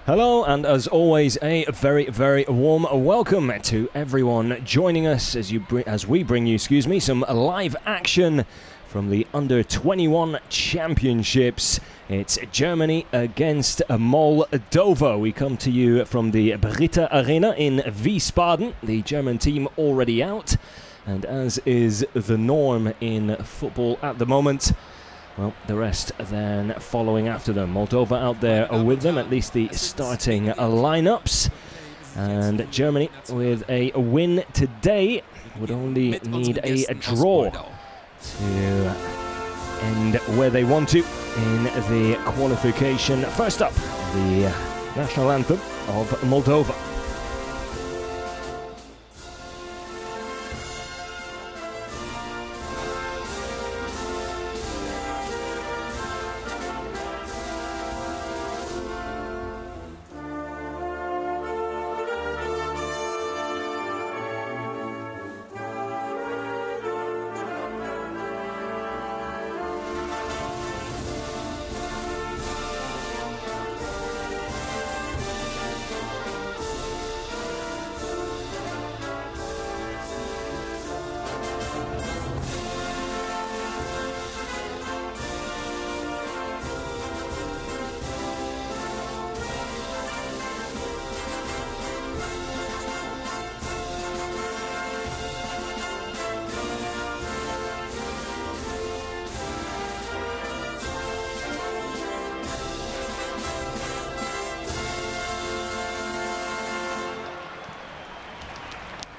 Hello, and as always, a very, very warm welcome to everyone joining us as we bring you, some live action from the Under-21 Championships. It's Germany against Moldova. We come to you from the Britta Arena in Wiesbaden. The German team already out, and as is the norm in football at the moment, well, the rest then following after them. Moldova out there with them, at least the starting lineups. And Germany, with a win today, would only need a draw to end where they want to in the qualification. First up, the national anthem of Moldova.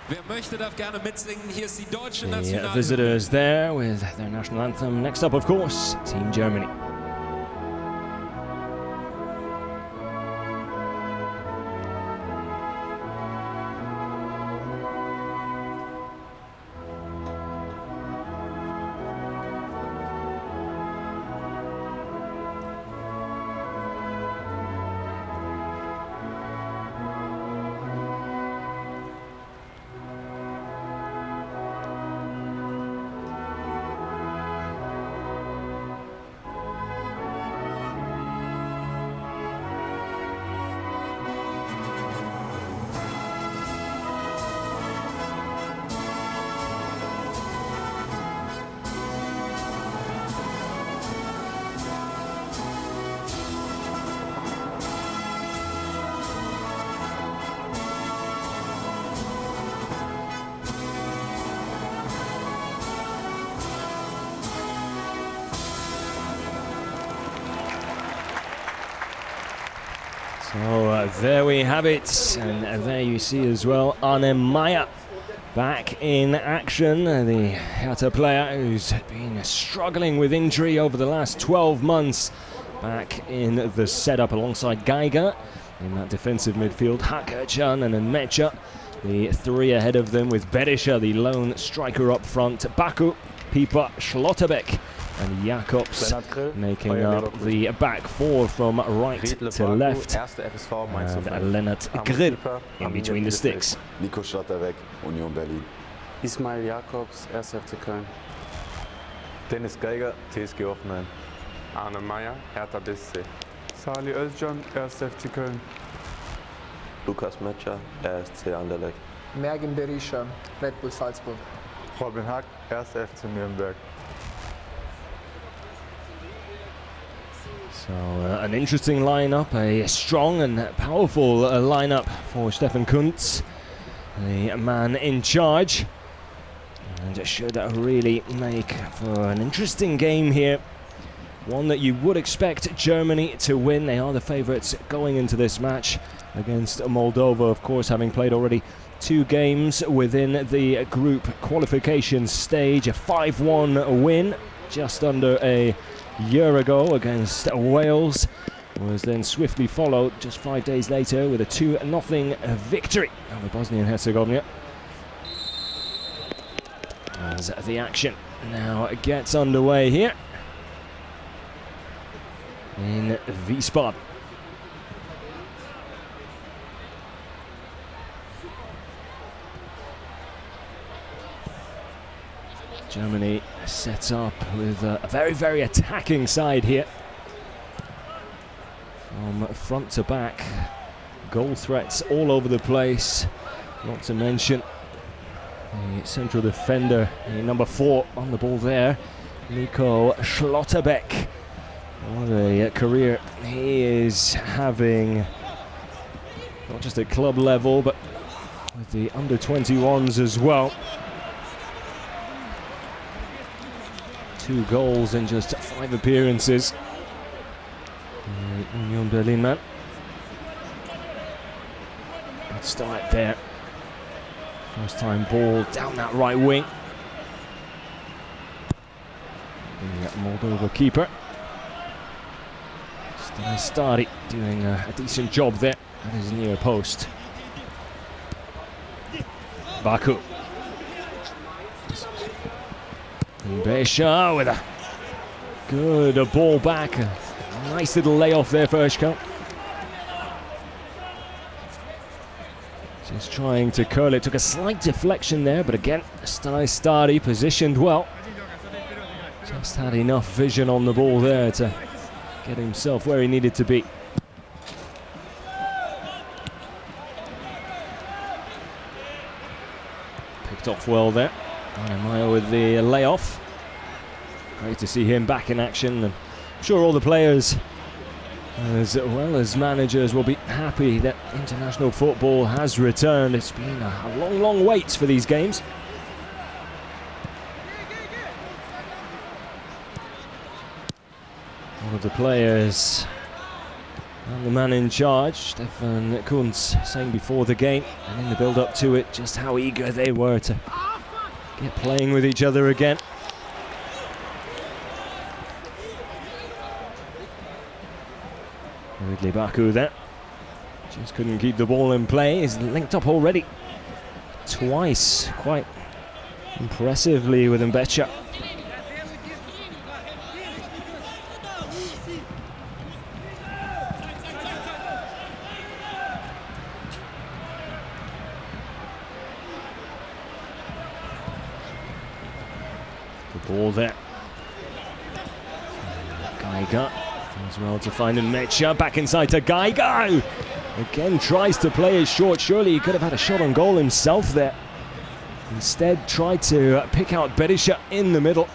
The visitors there with their national anthem. Next up, of course, Team Germany. So there we have it, and there you see as well Arne Meyer back in action, the Hertha player who's been struggling with injury over the last 12 months, back in the setup alongside Geiger in that defensive midfield. Hakercan and Mecha, the three ahead of them, with Berisha, the lone striker up front, Baku, Pieper, Schlotterbeck and Jacobs making up the back four from right to left, and Lennart Grill in between the sticks. Nico Schlotterbeck, Union Berlin. Ismail Jacobs, 1. FC Köln. Dennis Geiger, TSG Hoffenheim. Arne Meyer, Hertha BSC. Salih Özcan, 1. FC Köln. Lukas Mecha, RSC Anderlecht. Mergin Berisha, Red Bull Salzburg. Robin Hack, 1. FC Nürnberg. So an interesting lineup, a strong and powerful lineup for Stefan Kuntz, the man in charge, and should really make for an interesting game here. One that you would expect Germany to win. They are the favourites going into this match against Moldova, of course, having played already 2 games within the group qualification stage. A 5-1 win just under a year ago against Wales was then swiftly followed just 5 days later with a 2-0 victory over Bosnia and Herzegovina. As the action now gets underway here in Wiesbaden. Germany sets up with a very, very attacking side here. from front to back. Goal threats all over the place. Not to mention the central defender, the number 4 on the ball there, Nico Schlotterbeck. What a career he is having, not just at club level, but with the under-21s as well. 2 goals in just 5 appearances. Union Berlin man. Good start there. First time ball down that right wing. The Moldova keeper. Stari doing a decent job there at his near post. Baku. Besha with a good ball back. A nice little layoff there for Özcan. Just trying to curl it. Took a slight deflection there, but again, Stari positioned well. Just had enough vision on the ball there to get himself where he needed to be. Picked off well there. Maya with the layoff. Great to see him back in action, and I'm sure all the players as well as managers will be happy that international football has returned. It's been a long wait for these games. One of the players and the man in charge, Stefan Kunz, saying before the game and in the build-up to it just how eager they were to get playing with each other again. Ridley Baku there. Just couldn't keep the ball in play. He's linked up already twice, quite impressively with Mbecha. The ball there. Geiger as well to find Mbecha. Back inside to Geiger. Again tries to play it short. Surely he could have had a shot on goal himself there. Instead tried to pick out Berisha in the middle.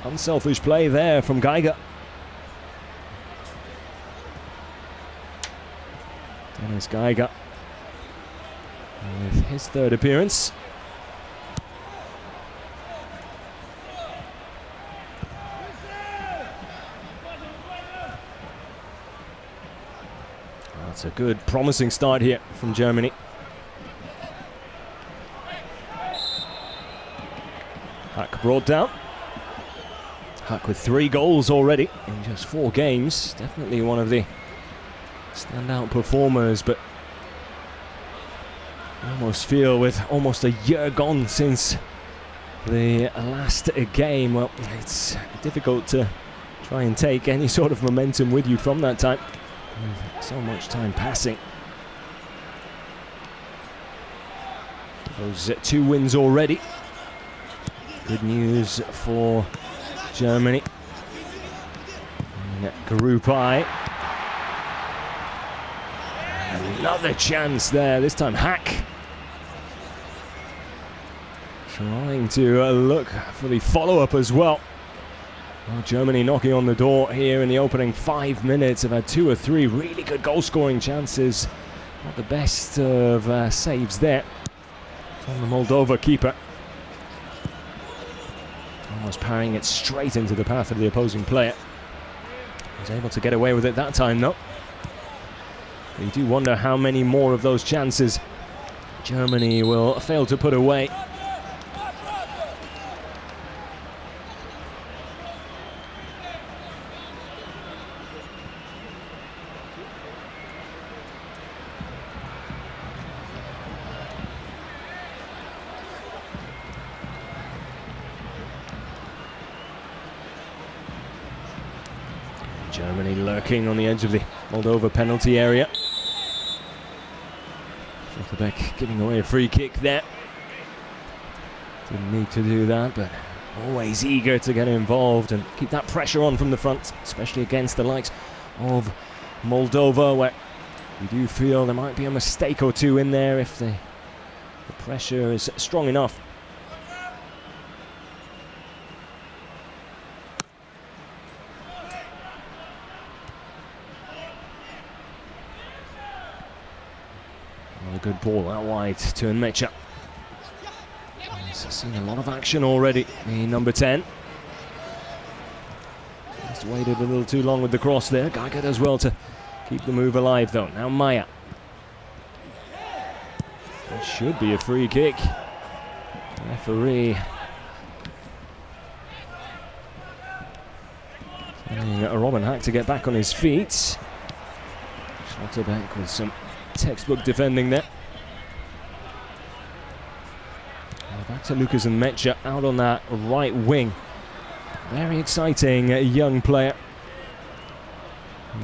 Unselfish play there from Geiger. Dennis Geiger with his 3rd appearance. That's a good, promising start here from Germany. Hack brought down. Hack with 3 goals already in just 4 games. Definitely one of the standout performers, but I almost feel with almost a year gone since the last game, well, it's difficult to try and take any sort of momentum with you from that time. With so much time passing. Those 2 wins already. Good news for Germany. In Group I. Another chance there, this time Hack. Trying to look for the follow-up as well. Well, Germany knocking on the door here in the opening 5 minutes. Have had 2 or 3 really good goal-scoring chances. Not the best of saves there from the Moldova keeper. Almost parrying it straight into the path of the opposing player. Was able to get away with it that time, though. But you do wonder how many more of those chances Germany will fail to put away. Germany lurking on the edge of the Moldova penalty area. Schlotterbeck giving away a free kick there. Didn't need to do that, but always eager to get involved and keep that pressure on from the front, especially against the likes of Moldova, where we do feel there might be a mistake or two in there if the pressure is strong enough. A good ball out wide to Nmecha. He's seen a lot of action already, the number 10. Just waited a little too long with the cross there. Geiger does well to keep the move alive though. Now Maya. That should be a free kick. Referee telling Robin Hack to get back on his feet. Schlotterbeck with some textbook defending there. Back to Lucas and Nmecha out on that right wing. Very exciting young player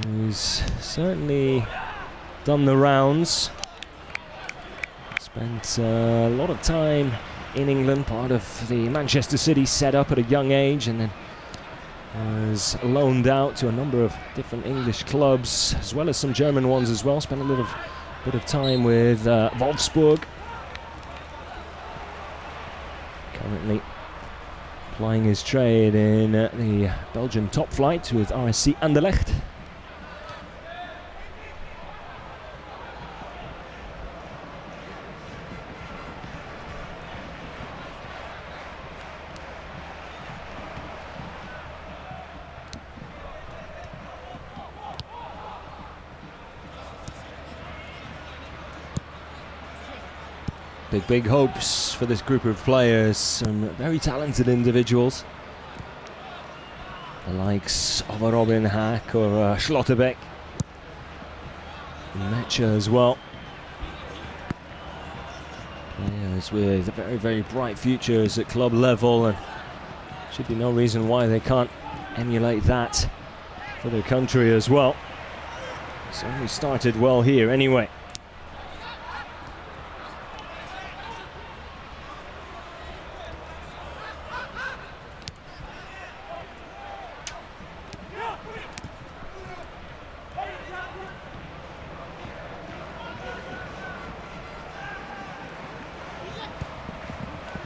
who's certainly done the rounds. Spent a lot of time in England, part of the Manchester City setup at a young age, and then was loaned out to a number of different English clubs as well as some German ones as well. Spent a little bit of time with Wolfsburg. Currently plying his trade in the Belgian top flight with RSC Anderlecht. Big hopes for this group of players, some very talented individuals. The likes of a Robin Hack or Schlotterbeck. Nmecha as well. Players with very bright futures at club level, and should be no reason why they can't emulate that for their country as well. Certainly started well here anyway.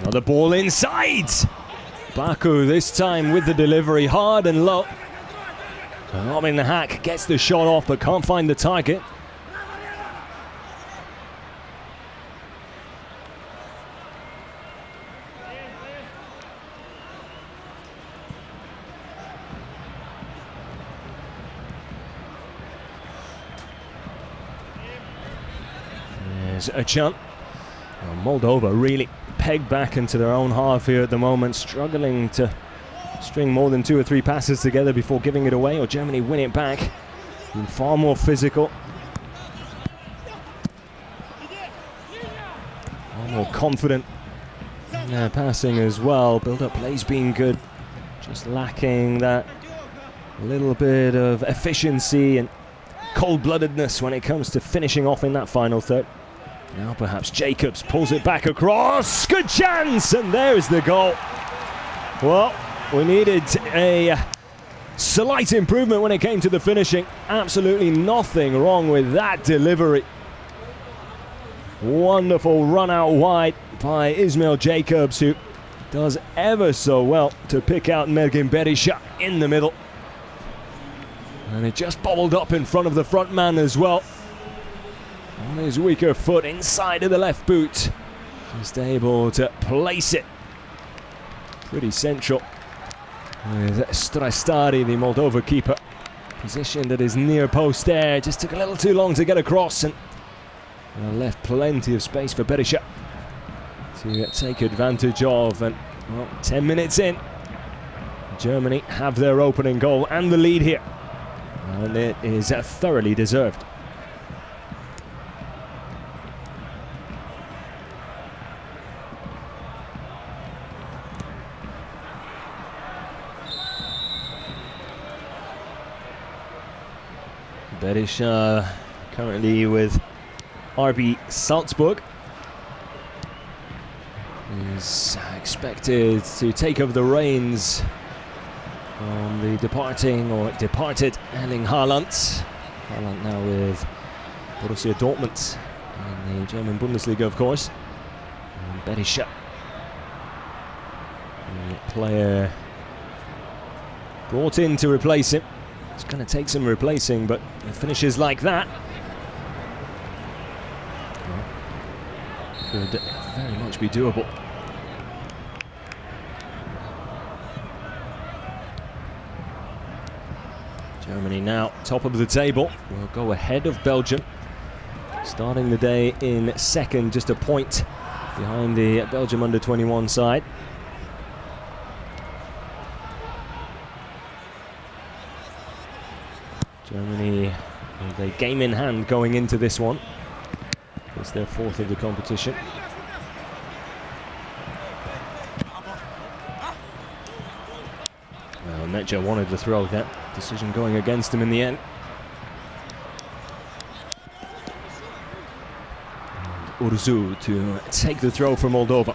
Another ball inside. Baku this time with the delivery, hard and low. Robin Hack gets the shot off but can't find the target. There's a chance. Moldova really pegged back into their own half here at the moment, struggling to string more than 2 or 3 passes together before giving it away, or Germany win it back. Being far more physical, far more confident in their passing as well. Build-up play's been good, just lacking that little bit of efficiency and cold-bloodedness when it comes to finishing off in that final third. Now perhaps Jacobs pulls it back across. Good chance, and there's the goal. Well, we needed a slight improvement when it came to the finishing. Absolutely nothing wrong with that delivery. Wonderful run out wide by Ismail Jacobs, who does ever so well to pick out Mergin Berisha in the middle. And it just bobbled up in front of the front man as well. On his weaker foot inside of the left boot. Just able to place it pretty central. With Strastari, the Moldova keeper, positioned at his near post there. Just took a little too long to get across, and left plenty of space for Berisha to take advantage of. And well, 10 minutes in, Germany have their opening goal and the lead here. And it is thoroughly deserved. Berisha currently with RB Salzburg. Is expected to take over the reins from the departed Erling Haaland. Haaland now with Borussia Dortmund in the German Bundesliga, of course. And Berisha, the player brought in to replace him. It's going to take some replacing, but with finishes like that, could very much be doable. Germany now top of the table, will go ahead of Belgium, starting the day in second, just a point behind the Belgium under-21 side. Germany with a game in hand going into this one. It's their fourth of the competition. Well, Mecha wanted the throw, that decision going against him in the end. And Urzu to take the throw for Moldova.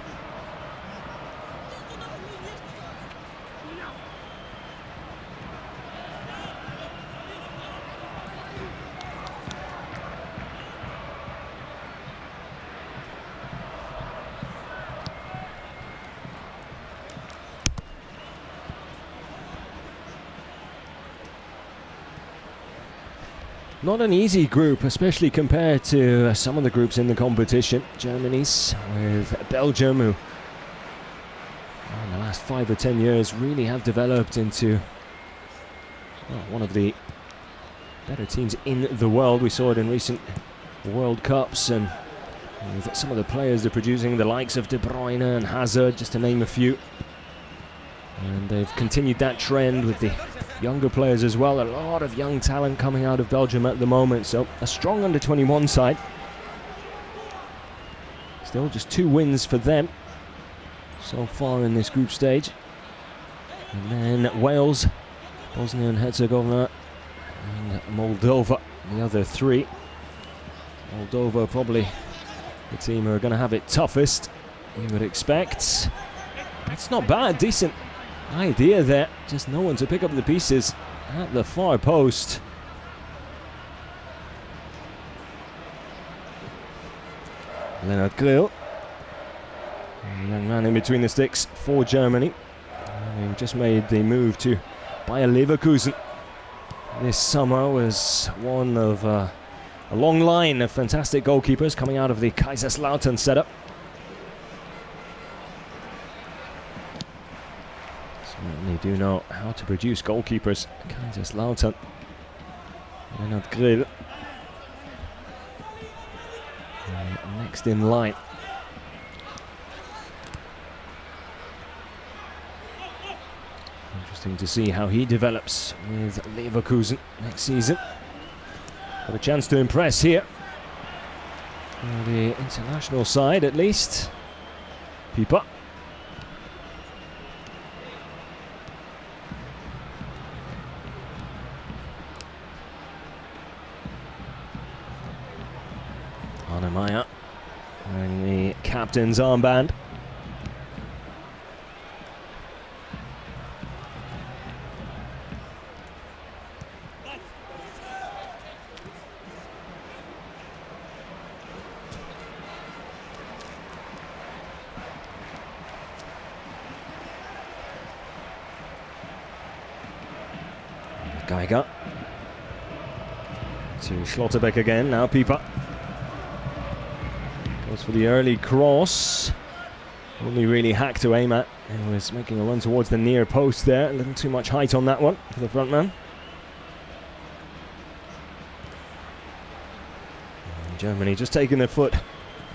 Not an easy group, especially compared to some of the groups in the competition. Germany's with Belgium, who in the last 5 or 10 years really have developed into one of the better teams in the world. We saw it in recent World Cups, and with some of the players they're producing, the likes of De Bruyne and Hazard, just to name a few. And they've continued that trend with the younger players as well. A lot of young talent coming out of Belgium at the moment, so a strong under-21 side. Still just 2 wins for them so far in this group stage. And then Wales, Bosnia and Herzegovina, and Moldova, the other 3. Moldova probably the team who are going to have it toughest, you would expect. It's not bad, decent idea there, just no one to pick up the pieces at the far post. Lennart Grill, a young man in between the sticks for Germany, having just made the move to Bayer Leverkusen this summer, was one of a long line of fantastic goalkeepers coming out of the Kaiserslautern setup. Certainly do know how to produce goalkeepers. Kaiserslautern. Lennart Grill. Next in line. Interesting to see how he develops with Leverkusen next season. Got a chance to impress here. For the international side, at least. Pieper. Arnemeier wearing the captain's armband. Geiger to Schlotterbeck again, now Pieper. Goes for the early cross. Only really Hack to aim at. And was making a run towards the near post there. A little too much height on that one for the front man. And Germany just taking their foot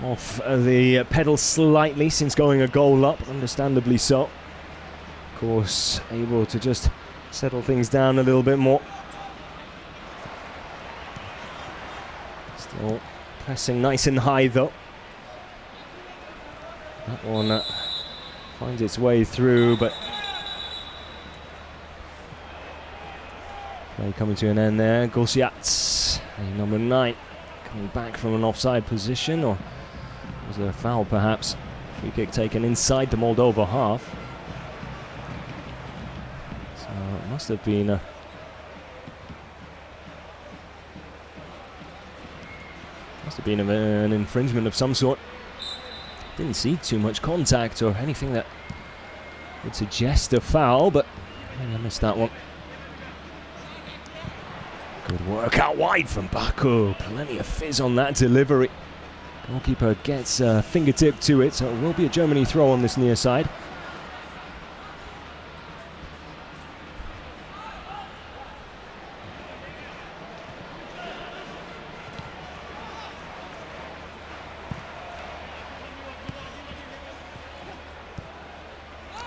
off the pedal slightly since going a goal up, understandably so. Of course, able to just settle things down a little bit more. Still pressing nice and high though. That one finds its way through, but play coming to an end there. Gosiats, number 9, coming back from an offside position, or was there a foul perhaps? Free kick taken inside the Moldova half. So it must have been a Must have been an infringement of some sort. Didn't see too much contact or anything that would suggest a foul, but I missed that one. Good work out wide from Baku. Plenty of fizz on that delivery. Goalkeeper gets a fingertip to it, so it will be a Germany throw on this near side.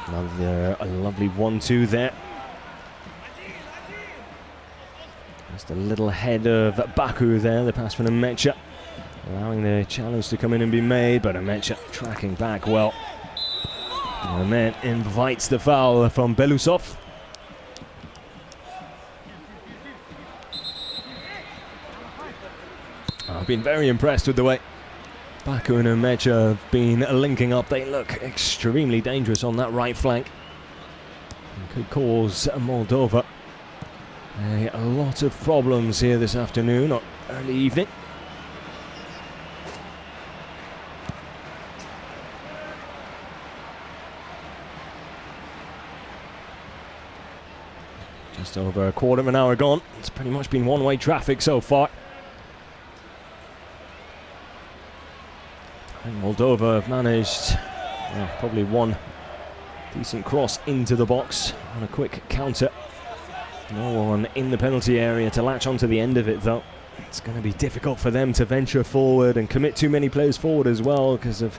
Another lovely 1-2 there. Just a little ahead of Baku there, the pass from Amecha, allowing the challenge to come in and be made, but Amecha tracking back well. And then invites the foul from Belousov. I've been very impressed with the way Baku and Amecha have been linking up. They look extremely dangerous on that right flank. And could cause Moldova a lot of problems here this afternoon or early evening. Just over a quarter of an hour gone. It's pretty much been one-way traffic so far. And Moldova have managed probably one decent cross into the box on a quick counter. No one in the penalty area to latch onto the end of it, though. It's going to be difficult for them to venture forward and commit too many players forward as well, because of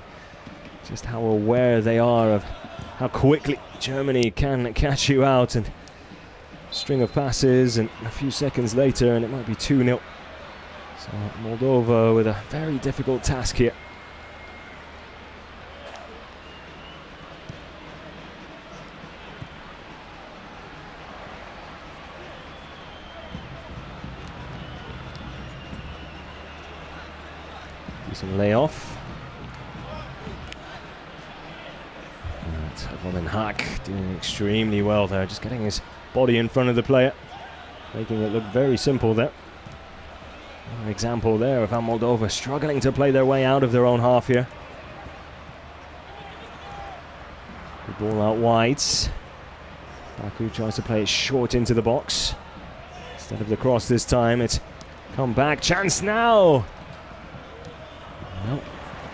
just how aware they are of how quickly Germany can catch you out. And string of passes, and a few seconds later, and it might be 2-0. So Moldova with a very difficult task here. Decent layoff. Robin Hack doing extremely well there, just getting his body in front of the player, making it look very simple there. An example there of how Moldova struggling to play their way out of their own half here. Good ball out wide. Baku tries to play it short into the box. Instead of the cross this time, it's come back. Chance now! Nope.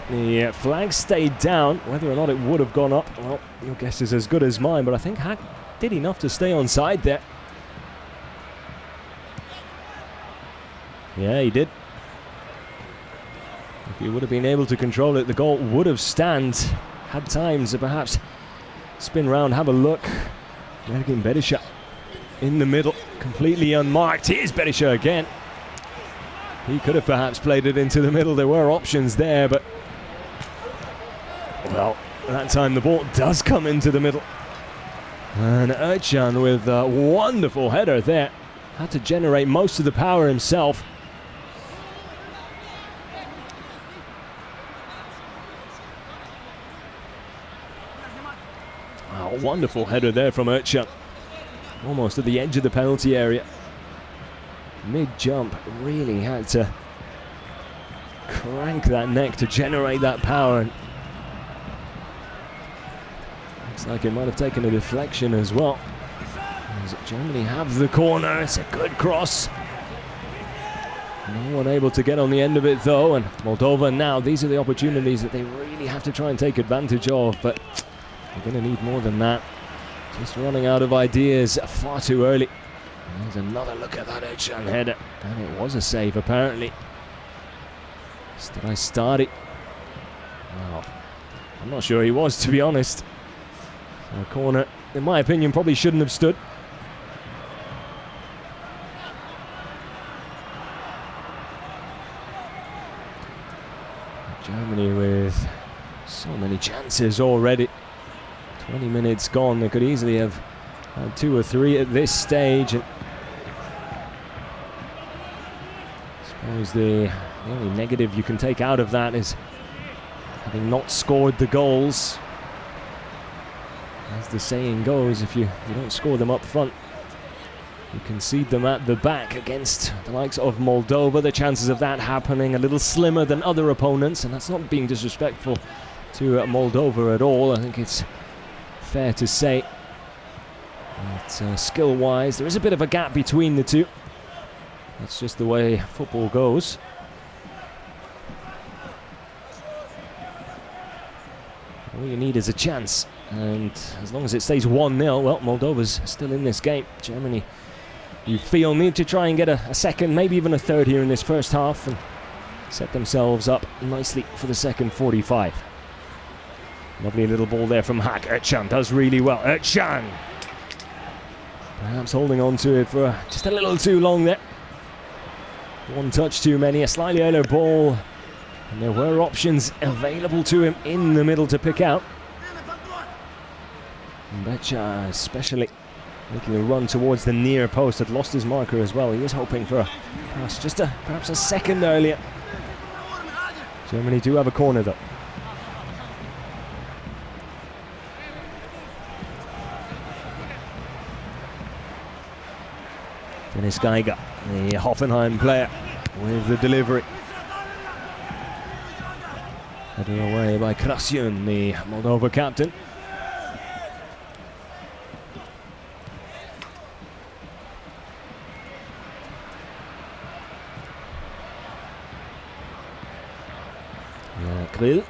The flag stayed down. Whether or not it would have gone up, well, your guess is as good as mine, but I think Hack did enough to stay on side there. Yeah, he did. If he would have been able to control it, the goal would have stand. Had times to perhaps spin round, have a look. Ergin Berisha in the middle, completely unmarked. Here's Berisha again. He could have perhaps played it into the middle. There were options there, but well, that time the ball does come into the middle. And Özcan with a wonderful header there. Had to generate most of the power himself. Oh, wonderful header there from Özcan. Almost at the edge of the penalty area. Mid-jump, really had to crank that neck to generate that power. And looks like it might have taken a deflection as well. As Germany have the corner, it's a good cross. No one able to get on the end of it though, and Moldova now, these are the opportunities that they really have to try and take advantage of, but they're going to need more than that. Just running out of ideas far too early. And there's another look at that Özcan header, and it was a save apparently. Did I start it? Wow. I'm not sure he was, to be honest. So a corner, in my opinion, probably shouldn't have stood. Germany with so many chances already. 20 minutes gone. They could easily have had 2 or 3 at this stage. And I suppose the only negative you can take out of that is having not scored the goals. As the saying goes, if you don't score them up front, You concede them at the back against the likes of Moldova. The chances of that happening a little slimmer than other opponents, and that's not being disrespectful to Moldova at all. I think it's fair to say that skill-wise there is a bit of a gap between the two. That's just the way football goes. All you need is a chance, and as long as it stays 1-0, well, Moldova's still in this game. Germany, you feel, need to try and get a second, maybe even a third here in this first half, and set themselves up nicely for the second 45. Lovely little ball there from Hak. Özcan does really well. Özcan! Perhaps holding on to it for just a little too long there. One touch too many, a slightly earlier ball. And there were options available to him in the middle to pick out. Becha especially making a run towards the near post, had lost his marker as well. He was hoping for a pass just perhaps a second earlier. Germany do have a corner though. Dennis Geiger, the Hoffenheim player, with the delivery. Headed away by Krasjun, the Moldova captain. Krill.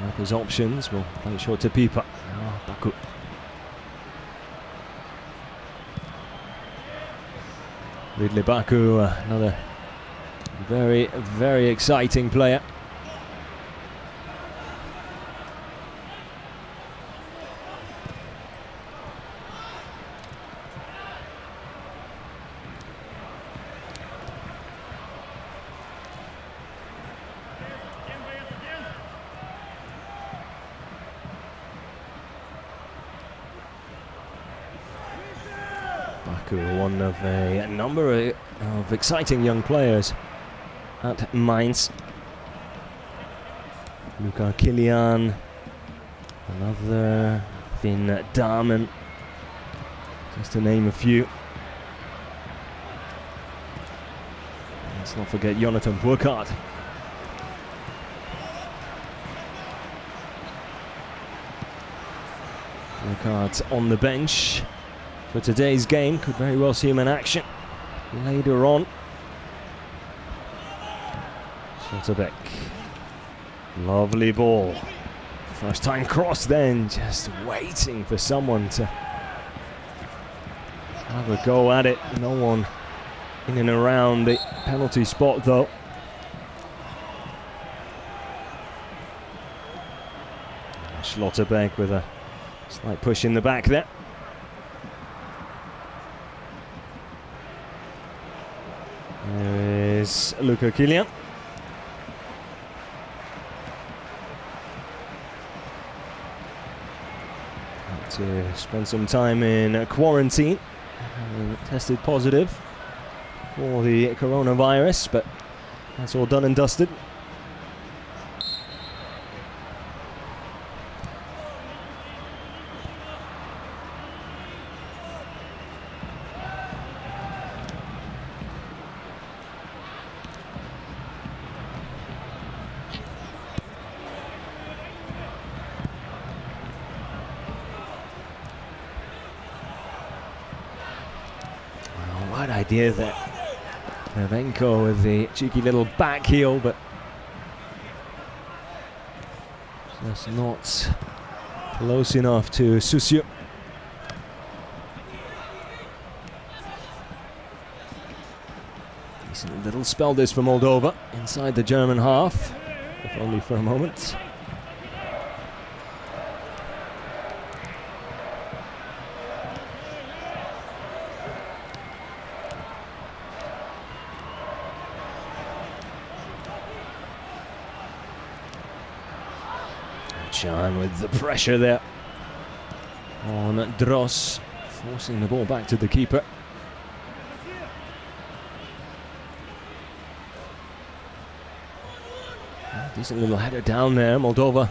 Up his options, will play short to Pipa. Baku. Ridley Baku, another very, very exciting player. Baku, one of a number of exciting young players at Mainz. Luca Kilian, another Finn Dahmen, just to name a few. Let's not forget Jonathan Burkhardt. Burkhardt on the bench for today's game, could very well see him in action later on. Schlotterbeck, lovely ball. First time cross then, just waiting for someone to have a go at it. No one in and around the penalty spot though. Schlotterbeck with a slight push in the back there. There is Luca Kilian. Had to spend some time in quarantine. Tested positive for the coronavirus, but that's all done and dusted. What idea that Nevenko with the cheeky little back heel, but just not close enough to Susio. Decent little spell this for Moldova inside the German half, if only for a moment. Can with the pressure there on Dross, forcing the ball back to the keeper. Decent little header down there. Moldova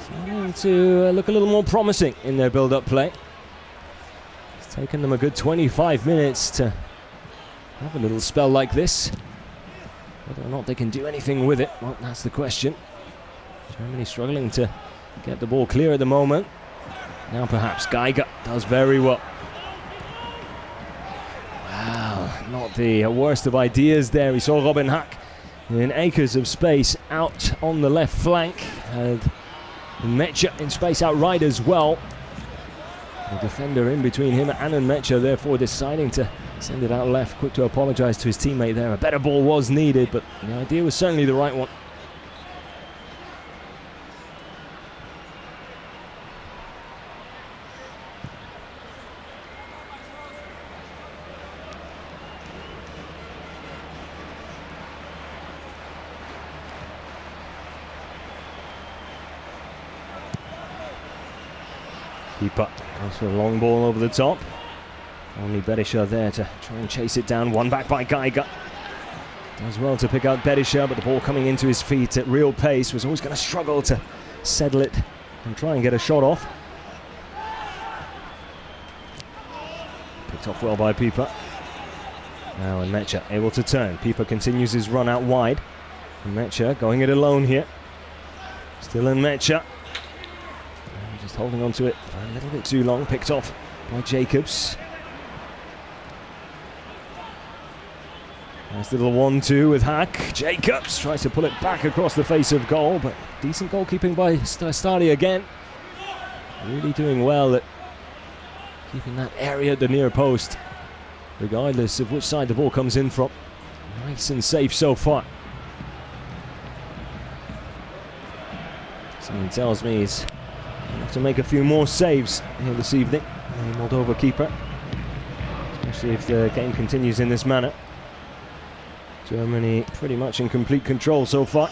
starting to look a little more promising in their build-up play. taken them a good 25 minutes to have a little spell like this. Whether or not they can do anything with it, well, that's the question. Germany struggling to get the ball clear at the moment. Now perhaps Geiger does very well. Wow, not the worst of ideas there. We saw Robin Hack in acres of space out on the left flank. And Mecha in space outright as well. The defender in between him and Mecha, therefore deciding to send it out left. Quick to apologise to his teammate there. A better ball was needed, but the idea was certainly the right one. Keeper goes for a long ball over the top. Only Berisha there to try and chase it down. One back by Geiger. Does well to pick out Berisha, but the ball coming into his feet at real pace. Was always going to struggle to settle it and try and get a shot off. Picked off well by Pieper. Now and Mecha able to turn. Pieper continues his run out wide. And Mecha going it alone here. Still in Mecha. Just holding on to it for a little bit too long. Picked off by Jacobs. Nice little 1-2 with Hack. Jacobs tries to pull it back across the face of goal, but decent goalkeeping by Stadi again. Really doing well at keeping that area at the near post, regardless of which side the ball comes in from. Nice and safe so far. Something tells me he's going to have to make a few more saves here this evening. The Moldova keeper, especially if the game continues in this manner. Germany pretty much in complete control so far.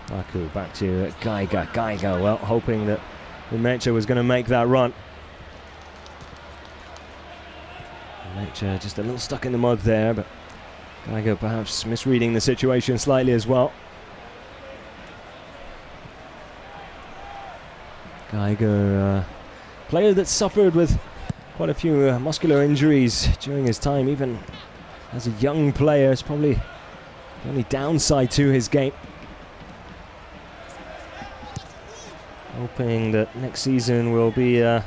Baku back to Geiger. Geiger, well, hoping that Mecha was going to make that run. Mecha just a little stuck in the mud there, but Geiger perhaps misreading the situation slightly as well. Geiger, player that suffered with quite a few muscular injuries during his time, even as a young player. It's probably the only downside to his game. Hoping that next season will be an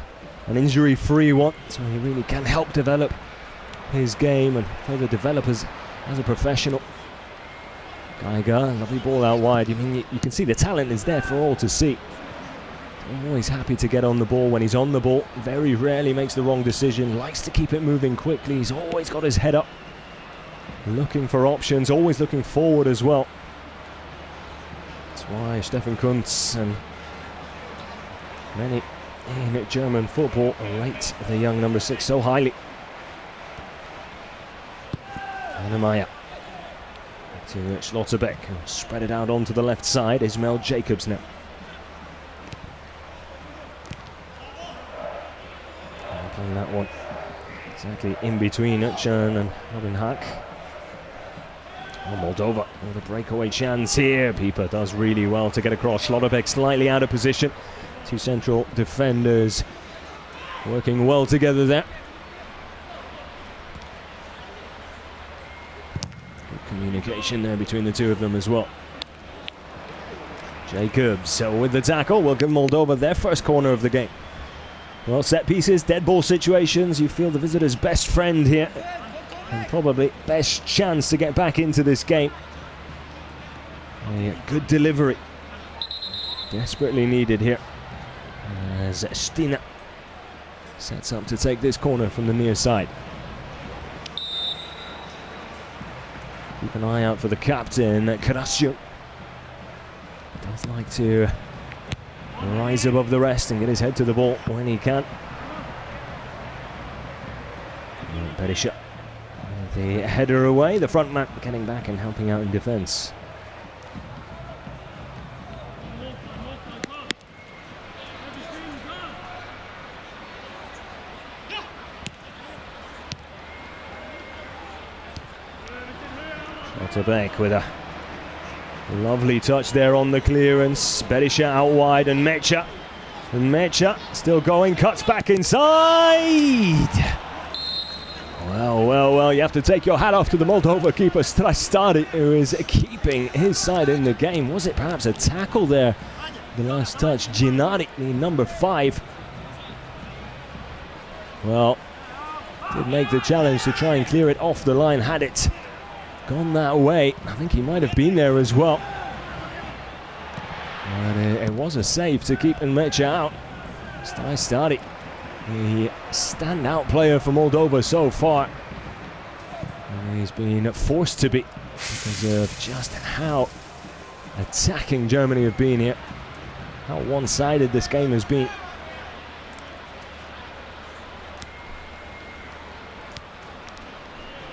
injury-free one, so he really can help develop his game and further develop as a professional. Geiger, lovely ball out wide. I mean, you can see the talent is there for all to see. Always happy to get on the ball when he's on the ball. Very rarely makes the wrong decision. Likes to keep it moving quickly. He's always got his head up, looking for options, always looking forward as well. That's why Stefan Kuntz and many in German football rate the young number 6 so highly. Anamaya to Schlotterbeck. Spread it out onto the left side. Ismail Jacobs now. Playing that one exactly in between Uchan and Robin Hack. Oh, Moldova with a breakaway chance here. Pieper does really well to get across. Schlotterbeck slightly out of position. Two central defenders working well together there. Good communication there between the two of them as well. Jacobs with the tackle will give Moldova their first corner of the game. Well, set pieces, dead ball situations, you feel the visitor's best friend here. And probably best chance to get back into this game. A good delivery. Desperately needed here. As Stina sets up to take this corner from the near side. Keep an eye out for the captain, Karasio. Does like to rise above the rest and get his head to the ball when he can. Berisha, the header away, the front man getting back and helping out in defence. Schlotterbeck with a Lovely touch there on the clearance. Berisha out wide and Mecha. And Mecha still going, cuts back inside. Well, you have to take your hat off to the Moldova keeper, Strastari, who is keeping his side in the game. Was it perhaps a tackle there? The last touch, Ginari, the number 5. Well, did make the challenge to try and clear it off the line. Had it gone that way, I think he might have been there as well. But it was a save to keep Mecha out. Strastari, the standout player for Moldova so far. And he's been forced to be because of just how attacking Germany have been here. How one-sided this game has been.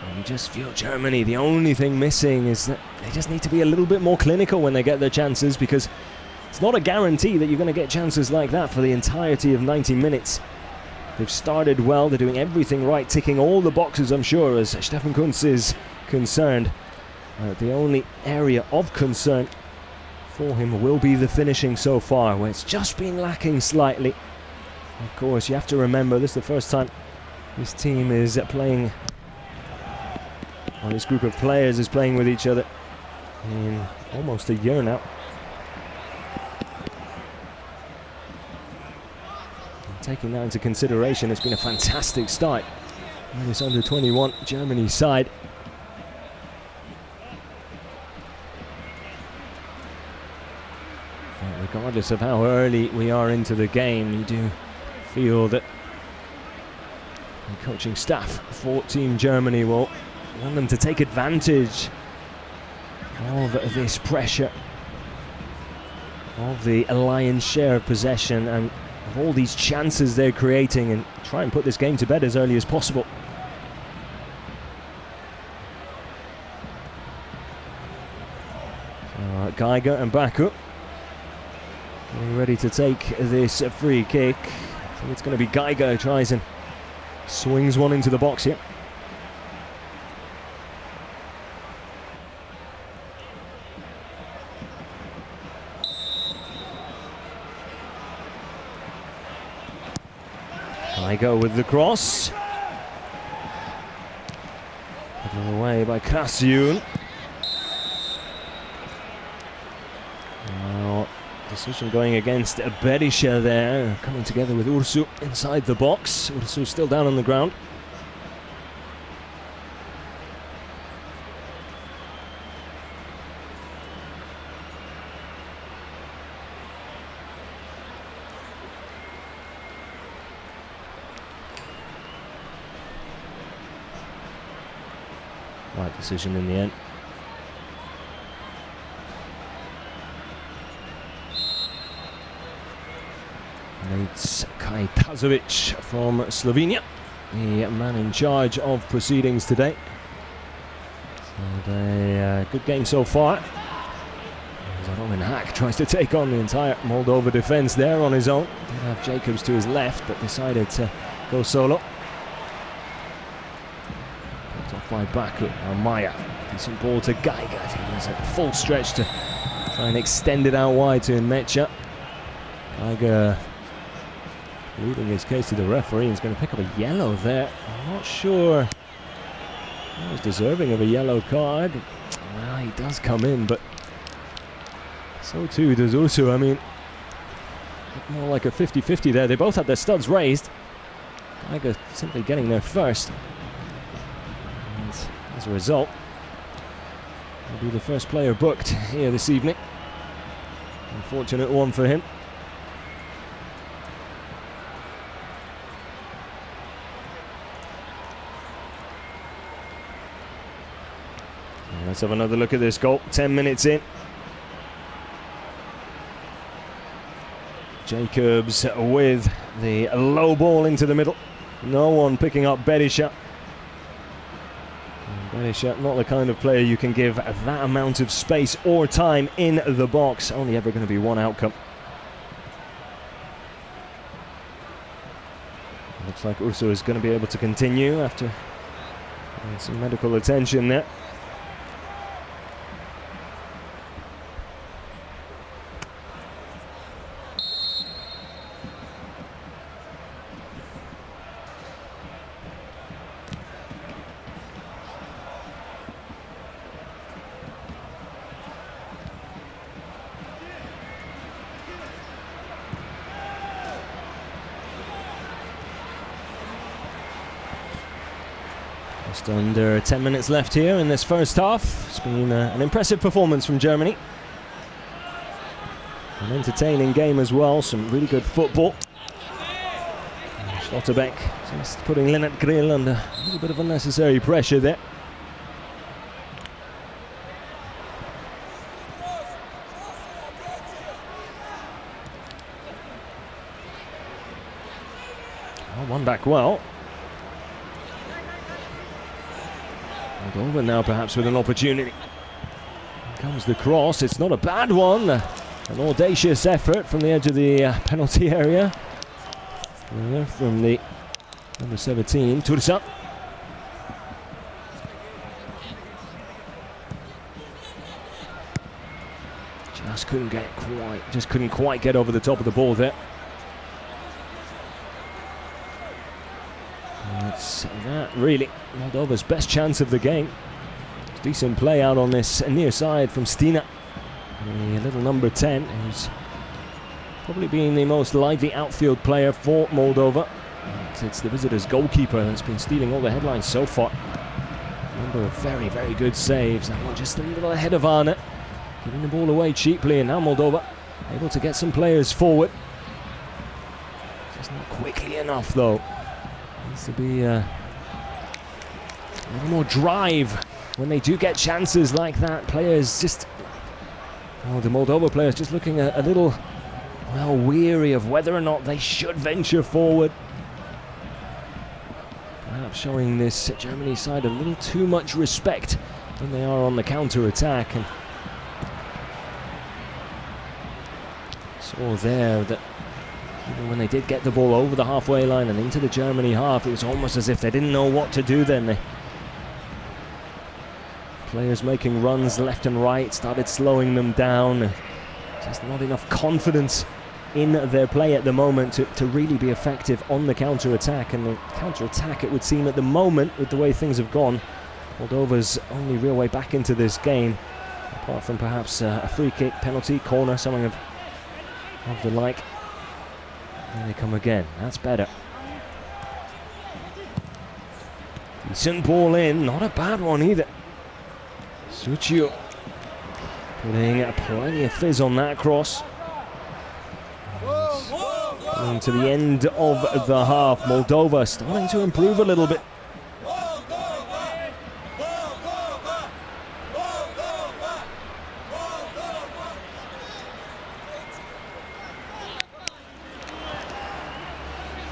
And you just feel Germany, the only thing missing is that they just need to be a little bit more clinical when they get their chances, because it's not a guarantee that you're going to get chances like that for the entirety of 90 minutes. They've started well, they're doing everything right, ticking all the boxes, I'm sure, as Stefan Kuntz is concerned. The only area of concern for him will be the finishing so far, where it's just been lacking slightly. Of course, you have to remember, this is the first time this team is playing, or this group of players is playing with each other in almost a year now. Taking that into consideration, it's been a fantastic start on this under-21 Germany side. But regardless of how early we are into the game, you do feel that the coaching staff for Team Germany will want them to take advantage of this pressure, of the lion's share of possession, and of all these chances they're creating, and try and put this game to bed as early as possible. Geiger and Baku getting ready to take this free kick. I think it's going to be Geiger who tries and swings one into the box here. Geiger with the cross. Put away by Krasiun. Now, decision going against Berisha there, coming together with Ursu inside the box. Ursu still down on the ground. Right decision in the end. It's Kajtazovic from Slovenia, the man in charge of proceedings today. So a good game so far. Roman Hack tries to take on the entire Moldova defence there on his own. Did have Jacobs to his left, but decided to go solo. By Baku, Maya, decent ball to Geiger. He was at full stretch to try and extend it out wide to Mecha. Geiger leading his case to the referee. He's going to pick up a yellow there. I'm not sure he was deserving of a yellow card. Well, he does come in, but so too does Ursu. I mean, more like a 50-50 there. They both had their studs raised. Geiger simply getting there first. As a result, he'll be the first player booked here this evening. Unfortunate one for him. Let's have another look at this goal. 10 minutes in. Jacobs with the low ball into the middle. No one picking up Berisha. Berisha, not the kind of player you can give that amount of space or time in the box. Only ever going to be one outcome. Looks like Ursu is going to be able to continue after some medical attention there. Just under 10 minutes left here in this first half. It's been an impressive performance from Germany. An entertaining game as well, some really good football. Schlotterbeck just putting Lennart Grill under a little bit of unnecessary pressure there. Oh, one back well. Moldova now perhaps with an opportunity. Here comes the cross, it's not a bad one. An audacious effort from the edge of the penalty area. From the number 17, Tursa. Just couldn't quite get over the top of the ball there. That's that really Moldova's best chance of the game. Decent play out on this near side from Stina, the little number 10, who's probably being the most lively outfield player for Moldova. It's the visitors' goalkeeper that's been stealing all the headlines so far. A number of very, very good saves. That one just a little ahead of Arne, giving the ball away cheaply, and now Moldova able to get some players forward. Just not quickly enough though. Needs to be a little more drive when they do get chances like that. Players just, the Moldova players just looking a little, well, weary of whether or not they should venture forward. Perhaps showing this Germany side a little too much respect when they are on the counter-attack. And saw there that even when they did get the ball over the halfway line and into the Germany half, it was almost as if they didn't know what to do then. Players making runs left and right started slowing them down. Just not enough confidence in their play at the moment to really be effective on the counter-attack. And the counter-attack, it would seem at the moment, with the way things have gone, Moldova's only real way back into this game, apart from perhaps a free kick, penalty, corner, something of the like. Here they come again. That's better. Decent ball in, not a bad one either. Suciu putting plenty of fizz on that cross. And to the end of the half, Moldova starting to improve a little bit.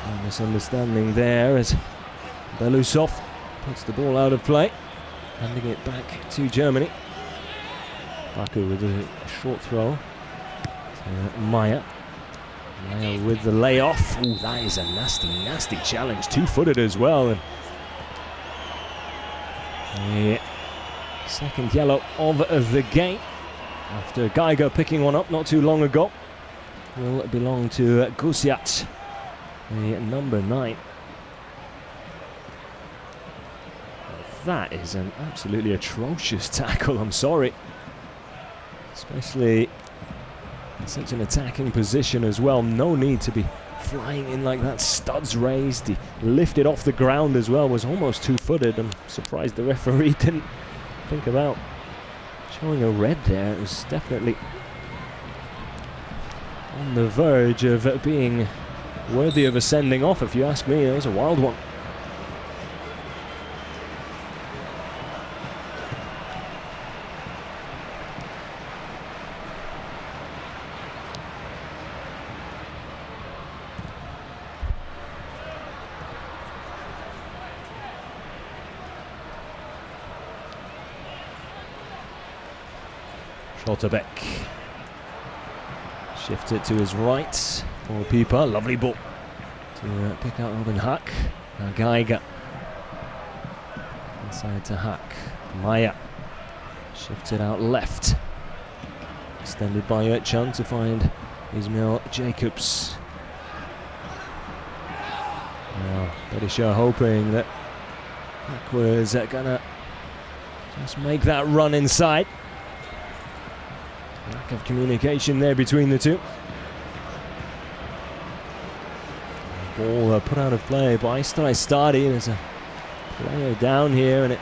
A misunderstanding there as Belousov puts the ball out of play, handing it back to Germany. Baku with a short throw to Maya. Maya with the layoff. Ooh, that is a nasty, nasty challenge. Two-footed as well. And second yellow of the game after Geiger picking one up not too long ago. Will belong to Gusiat, the number 9. That is an absolutely atrocious tackle, I'm sorry. Especially in such an attacking position as well. No need to be flying in like that. Studs raised. He lifted off the ground as well. Was almost two-footed. I'm surprised the referee didn't think about showing a red there. It was definitely on the verge of being worthy of a sending off, if you ask me. It was a wild one. Schlotterbeck shifts it to his right for Pieper. Lovely ball to pick out Robin Hack. Now Geiger inside to Hack. Maya shifts it out left. Extended by Ertcan to find Ismail Jacobs. Now Berisha hoping that Hack was gonna just make that run inside. Lack of communication there between the two. Ball put out of play by Stadi. There's a player down here, and it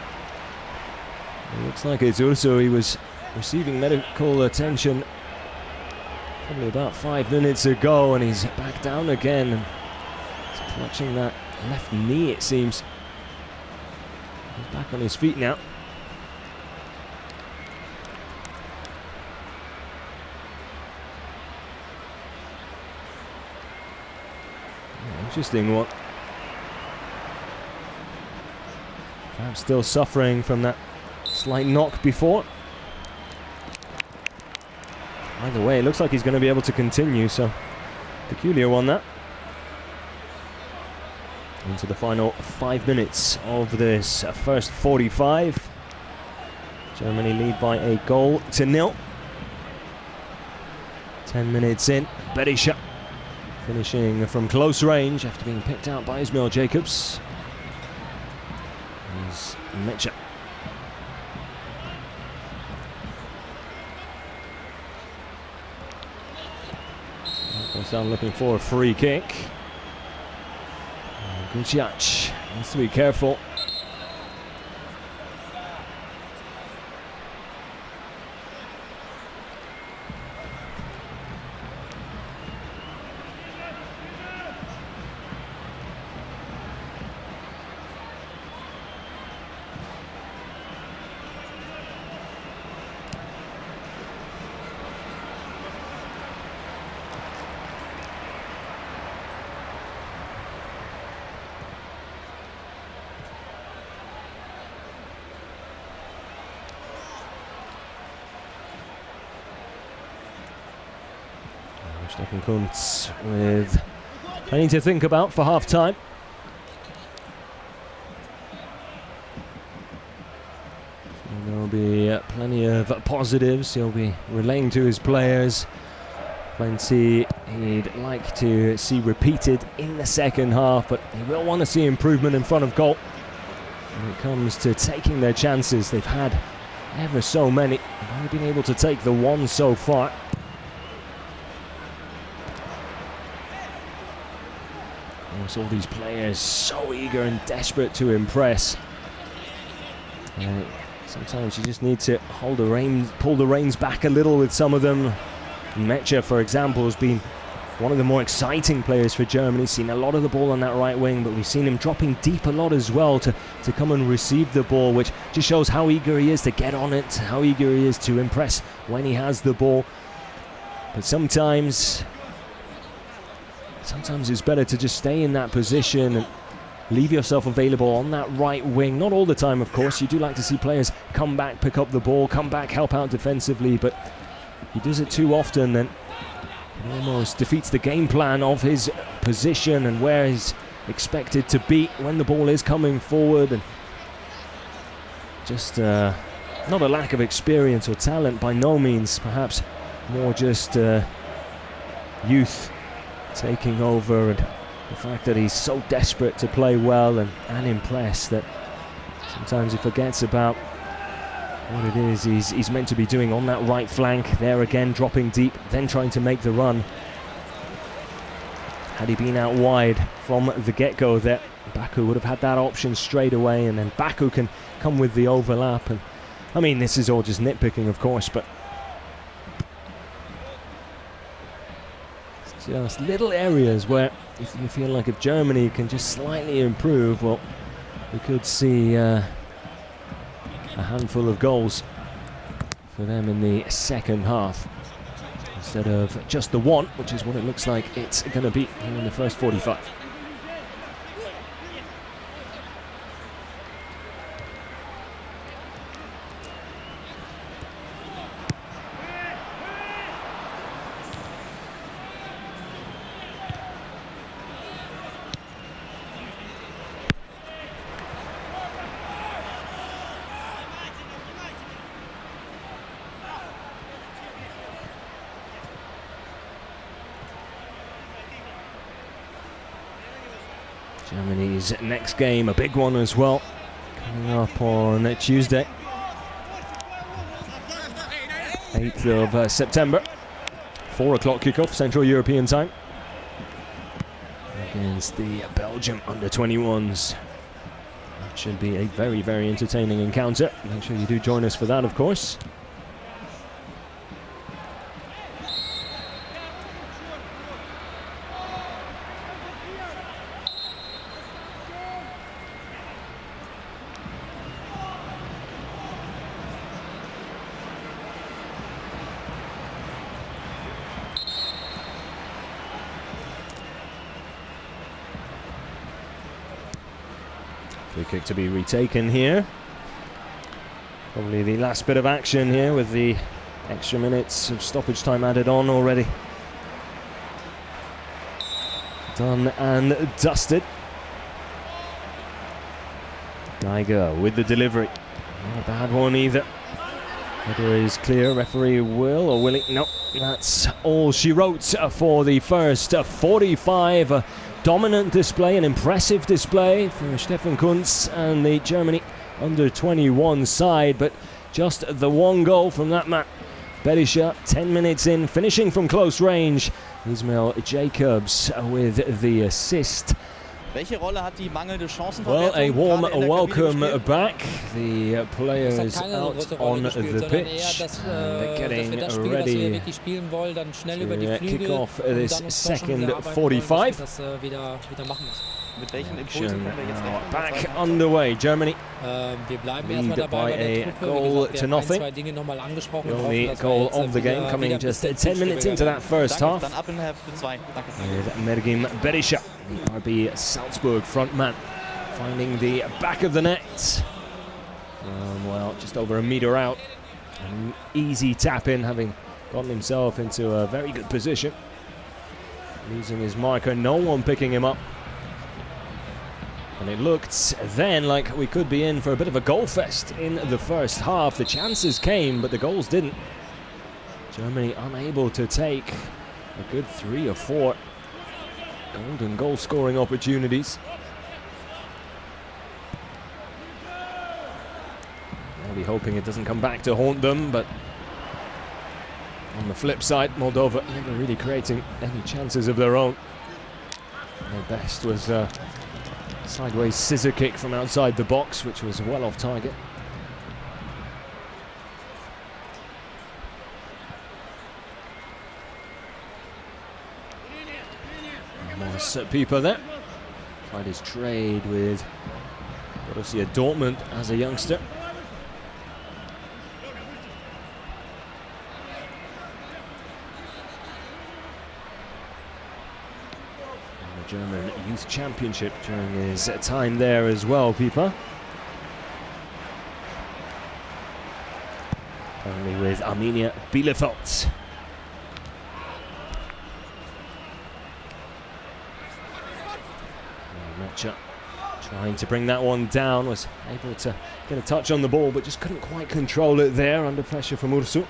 looks like it's also he was receiving medical attention probably about 5 minutes ago, and he's back down again and he's clutching that left knee, it seems. He's back on his feet now. Interesting one. Perhaps still suffering from that slight knock before. Either way, it looks like he's going to be able to continue, so peculiar one that. Into the final 5 minutes of this first 45. Germany lead by a goal to nil. 10 minutes in, Berisha finishing from close range after being picked out by Ismail Jacobs. Here's Mecha. Goes down looking for a free kick. Guciac needs to be careful. Stefan Kuntz with plenty to think about for half-time. So there'll be plenty of positives he'll be relaying to his players. Plenty he'd like to see repeated in the second half, but he will want to see improvement in front of goal. When it comes to taking their chances, they've had ever so many. They've only been able to take the one so far. All these players so eager and desperate to impress. Sometimes you just need to hold the reins, pull the reins back a little with some of them. Mecha, for example, has been one of the more exciting players for Germany. Seen a lot of the ball on that right wing, but we've seen him dropping deep a lot as well to come and receive the ball, which just shows how eager he is to get on it, how eager he is to impress when he has the ball. But sometimes it's better to just stay in that position and leave yourself available on that right wing. Not all the time, of course. You do like to see players come back, pick up the ball, come back, help out defensively, but he does it too often, then it almost defeats the game plan of his position and where he's expected to be when the ball is coming forward. And just not a lack of experience or talent by no means, perhaps more just youth taking over, and the fact that he's so desperate to play well and impress that sometimes he forgets about what it is he's meant to be doing on that right flank. There again, dropping deep, then trying to make the run. Had he been out wide from the get-go there, Baku would have had that option straight away, and then Baku can come with the overlap. And I mean, this is all just nitpicking, of course, but just little areas where if you feel like if Germany can just slightly improve, well, we could see a handful of goals for them in the second half instead of just the one, which is what it looks like it's going to be here in the first 45. Germany's next game, a big one as well, coming up on Tuesday, 8th of September, 4 o'clock kickoff, Central European time, against the Belgium under-21s. Should be a very, very entertaining encounter. Make sure you do join us for that, of course. Free kick to be retaken here. Probably the last bit of action here with the extra minutes of stoppage time added on already. Done and dusted. Geiger with the delivery. Not a bad one either. Header is clear. Referee will he? No, that's all she wrote for the first 45. Dominant display, an impressive display for Stefan Kuntz and the Germany under-21 side, but just the one goal from that man. Berisha, 10 minutes in, finishing from close range. Ismail Jacobs with the assist. Well, a warm welcome back. The players out on the pitch and getting ready to kick off this second 45. Action back underway. Germany lead by a goal to nothing. The only goal of the game coming just 10 minutes into that first half. With Mergim Berisha, RB Salzburg front man, finding the back of the net. Well, just over a metre out. An easy tap in, having gotten himself into a very good position. Losing his marker, no one picking him up. And it looked then like we could be in for a bit of a goal fest in the first half. The chances came, but the goals didn't. Germany unable to take a good 3 or 4 golden goal scoring opportunities. I'll be hoping it doesn't come back to haunt them, but on the flip side, Moldova never really creating any chances of their own. Their best was sideways scissor kick from outside the box, which was well off target. Morris Pieper there. Tried his trade with Borussia Dortmund as a youngster. German Youth Championship during his time there as well, Pieper. Currently with Arminia Bielefeld. Mecha trying to bring that one down, was able to get a touch on the ball, but just couldn't quite control it there under pressure from Ursu.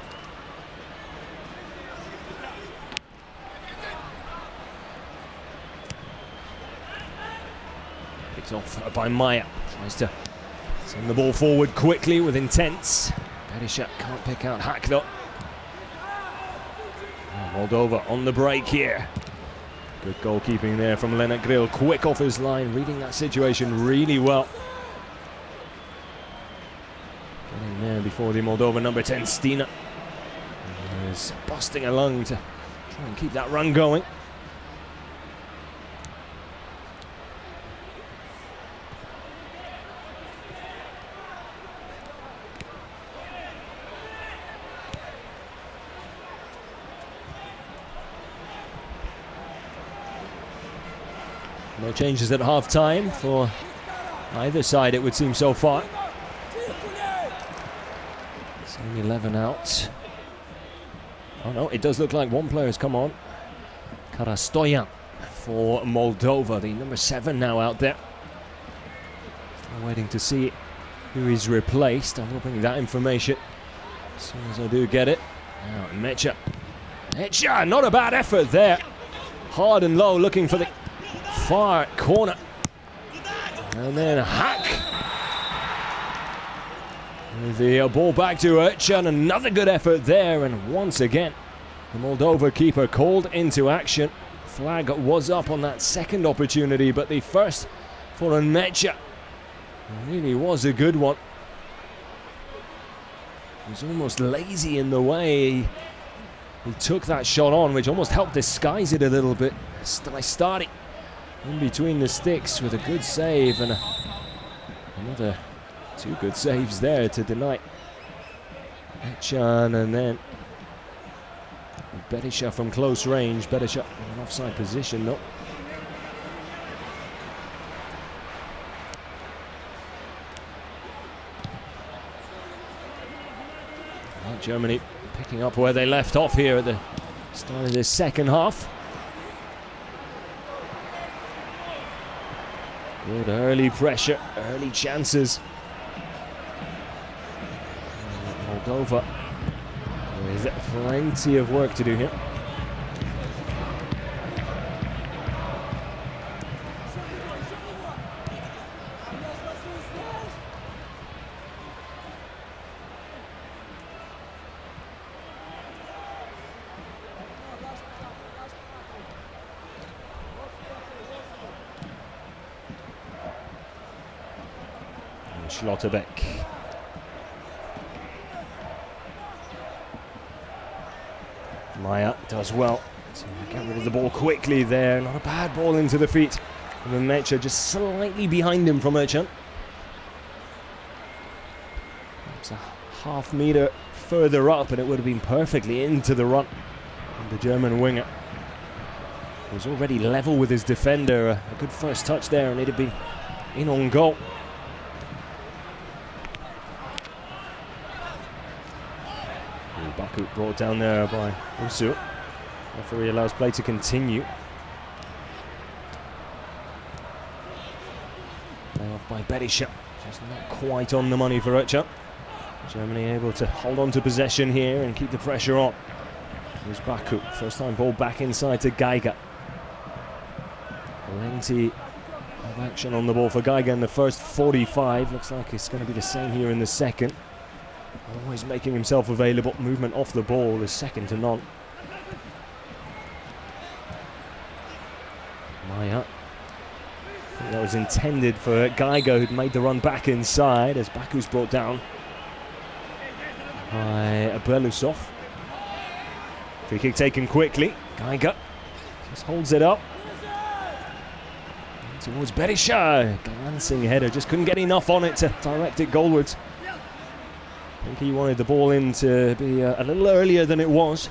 Off by Maya, tries to send the ball forward quickly with intent. Berisha can't pick out Hack though. Moldova on the break here. Good goalkeeping there from Lennart Grill, quick off his line, reading that situation really well. Getting there before the Moldova number 10 Stina is busting a lung to try and keep that run going. No changes at half-time for either side, it would seem so far. It's only 11 out. Oh no, it does look like one player has come on. Karastoyan for Moldova, the number 7 now out there. Still waiting to see who is replaced. I'm hoping that information as soon as I do get it. Now Mecha. Mecha, not a bad effort there. Hard and low, looking for the far corner, and then Hack with the ball back to Ercan. Another good effort there, and once again the Moldova keeper called into action. Flag was up on that second opportunity, but the first for Mecha. It really was a good one. He was almost lazy in the way he took that shot on, which almost helped disguise it a little bit. Stari in between the sticks with a good save and another 2 good saves there to deny Echan, and then Berisha from close range. Berisha in an offside position though. Well, Germany picking up where they left off here at the start of this second half. Good early pressure, early chances. Moldova with plenty of work to do here. Schlotterbeck. Maya does well to get rid of the ball quickly there. Not a bad ball into the feet. And then Mecha just slightly behind him from Erchan. It's a half meter further up and it would have been perfectly into the run. And the German winger was already level with his defender. A good first touch there and it'd have been in on goal. Baku brought down there by Usu. Referee allows play to continue. Play off by Berisha. Just not quite on the money for Erchan. Germany able to hold on to possession here and keep the pressure on. Here's Baku. First time ball back inside to Geiger. Plenty of action on the ball for Geiger in the first 45. Looks like it's going to be the same here in the second. Always making himself available. Movement off the ball is second to none. Maya. I think that was intended for Geiger, who'd made the run back inside as Baku's brought down by Belousov. Free kick taken quickly. Geiger just holds it up. Towards Berisha. Glancing header. Just couldn't get enough on it to direct it goalwards. I think he wanted the ball in to be a little earlier than it was.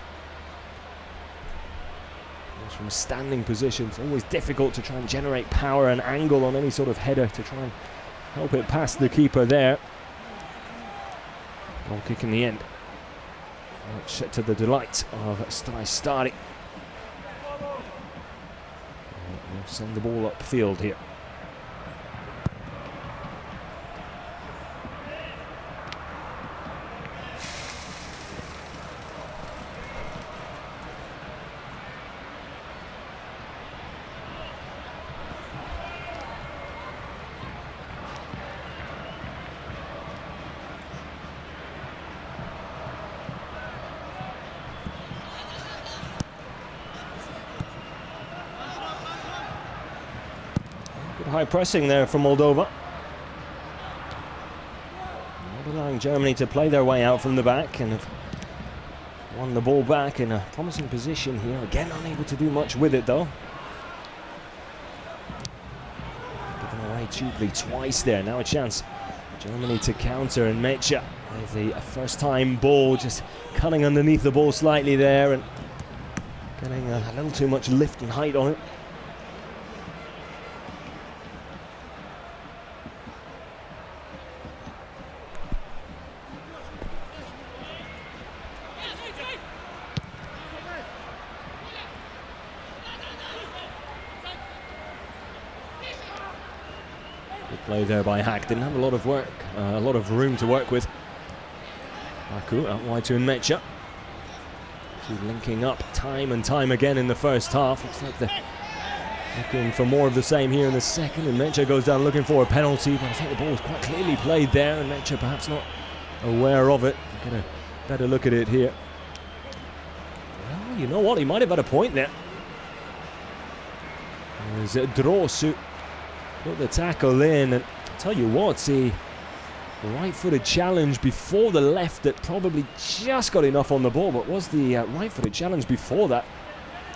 From a standing position, it's always difficult to try and generate power and angle on any sort of header to try and help it past the keeper there. Goal kick in the end, which to the delight of Stari. We'll send the ball upfield here. High pressing there from Moldova. Not allowing Germany to play their way out from the back and have won the ball back in a promising position here. Again, unable to do much with it though. Given away cheaply twice there. Now a chance Germany to counter, and Mecha with the first time ball just cutting underneath the ball slightly there and getting a little too much lift and height on it. Play there by Hack. Didn't have a lot of work, a lot of room to work with. Baku out wide to Mecha. Linking up time and time again in the first half. Looks like they're looking for more of the same here in the second. And Mecha goes down looking for a penalty, but I think the ball was quite clearly played there, and Mecha perhaps not aware of it. Get a better look at it here. Well, you know what? He might have had a point there. There's Drosu. Put the tackle in, and Tell you what, a right-footed challenge before the left that probably just got enough on the ball, but was the right-footed challenge before that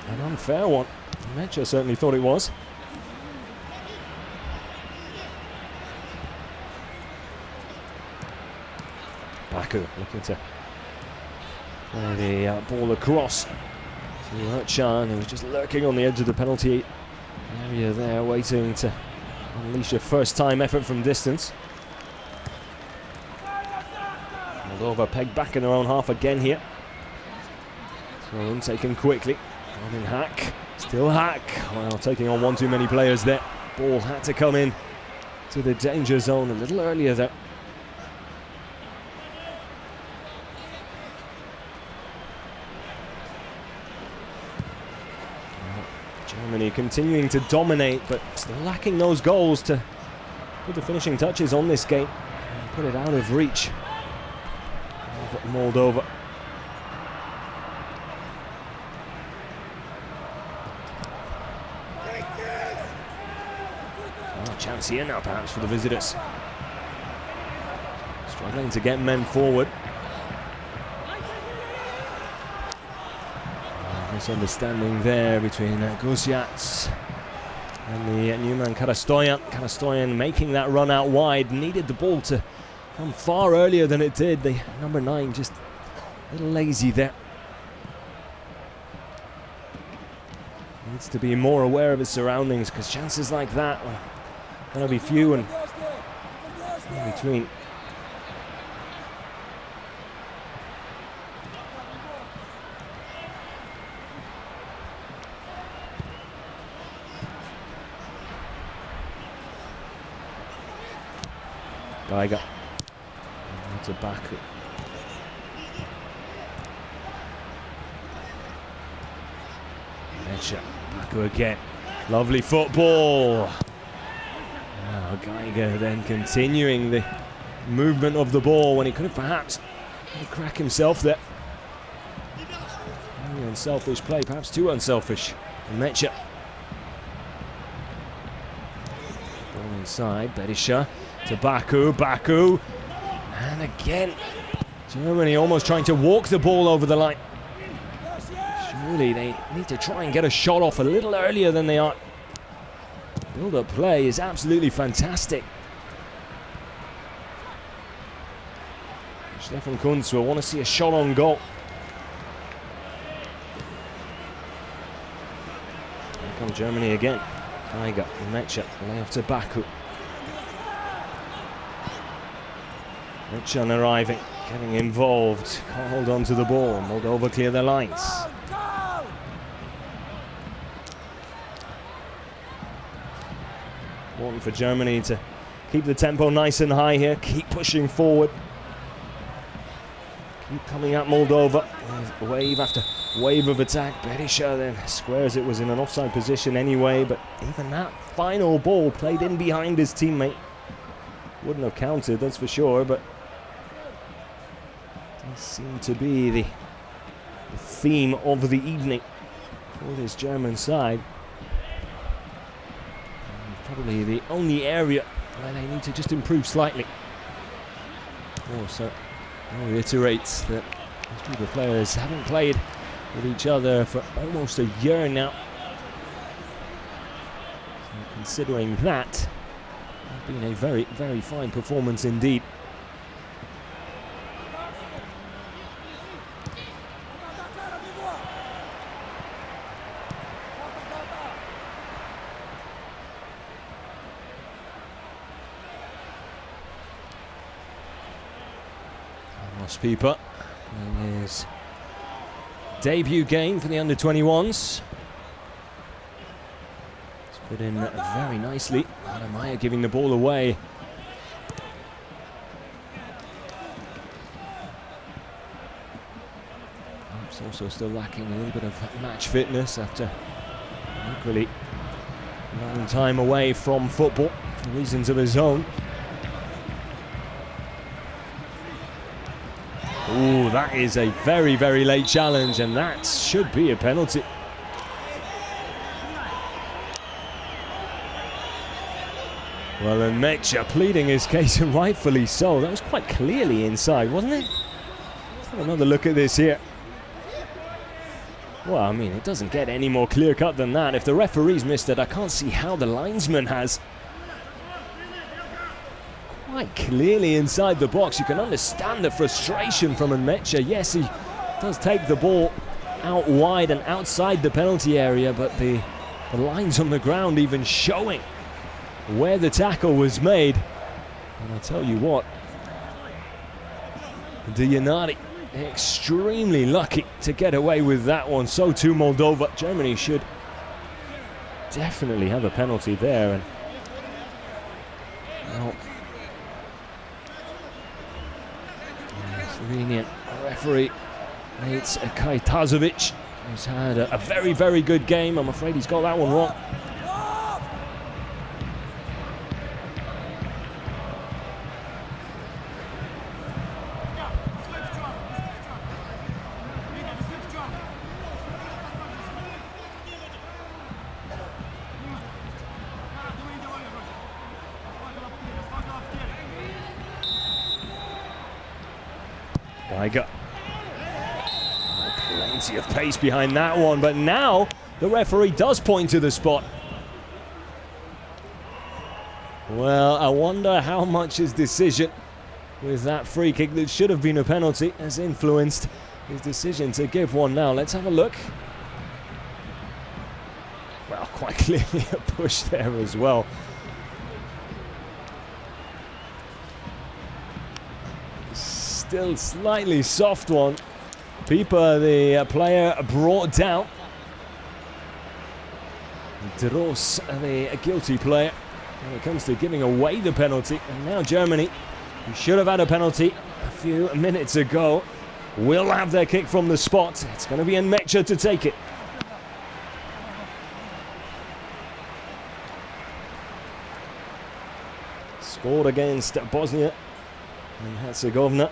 an unfair one? Mecha certainly thought it was. Baku looking to play the ball across to Ercan, who was just lurking on the edge of the penalty area there, waiting to unleash a first-time effort from distance. Moldova pegged back in their own half again here. Throw in taken quickly. Robin Hack, still Hack. Well, taking on one too many players there. Ball had to come in to the danger zone a little earlier there. Germany continuing to dominate, but still lacking those goals to put the finishing touches on this game and put it out of reach of Moldova. Oh, chance here now perhaps for the visitors. Struggling to get men forward. Misunderstanding there between Gusiats and the new man Karastoyan. Karastoyan making that run out wide, needed the ball to come far earlier than it did. The number 9 just a little lazy there. Needs to be more aware of his surroundings, because chances like that are going to be few and in between. Geiger. To Baku. Mecha. Baku again. Lovely football. Now Geiger then continuing the movement of the ball when he could have perhaps crack himself there. Very unselfish play, perhaps too unselfish. Mecha. Ball inside. Berisha. To Baku, Baku, and again, Germany almost trying to walk the ball over the line. Surely they need to try and get a shot off a little earlier than they are. Build-up play is absolutely fantastic. Stefan Kunz will want to see a shot on goal. Here comes Germany again. Geiger, Mecha, lay off to Baku. Richan arriving, getting involved, can't hold on to the ball. Moldova clear their lines. Important for Germany to keep the tempo nice and high here, keep pushing forward. Keep coming at Moldova. Wave after wave of attack. Berisha then squares it, was in an offside position anyway, but even that final ball played in behind his teammate wouldn't have counted, that's for sure, but does seem to be the theme of the evening for this German side. And probably the only area where they need to just improve slightly. Also, I'll reiterate that these group of players haven't played with each other for almost a year now. So considering that, it's been a very, very fine performance indeed. Pieper playing his debut game for the under-21s. It's put in very nicely. Adamaya giving the ball away. Perhaps also still lacking a little bit of match fitness after equally a long time away from football for reasons of his own. Ooh, that is a very, very late challenge, and that should be a penalty. Well, and Mecha pleading his case, and rightfully so. That was quite clearly inside, wasn't it? Let's have another look at this here. Well, I mean, it doesn't get any more clear-cut than that. If the referee's missed it, I can't see how the linesman has. Quite clearly inside the box. You can understand the frustration from Mecha. Yes, he does take the ball out wide and outside the penalty area, but the lines on the ground even showing where the tackle was made. And I'll tell you what, Diyanari extremely lucky to get away with that one. So too Moldova. Germany should definitely have a penalty there. And well, Slovenian referee Nates Kajtazovic has had a very, very good game. I'm afraid he's got that one wrong. Geiger. Plenty of pace behind that one, but now the referee does point to the spot. Well, I wonder how much his decision with that free kick that should have been a penalty has influenced his decision to give one now. Let's have a look. Well, quite clearly a push there as well. Still slightly soft one. Pieper, the player brought down. Dros, the guilty player, when it comes to giving away the penalty. And now Germany, who should have had a penalty a few minutes ago, will have their kick from the spot. It's going to be in Mecha to take it. Scored against Bosnia and Herzegovina.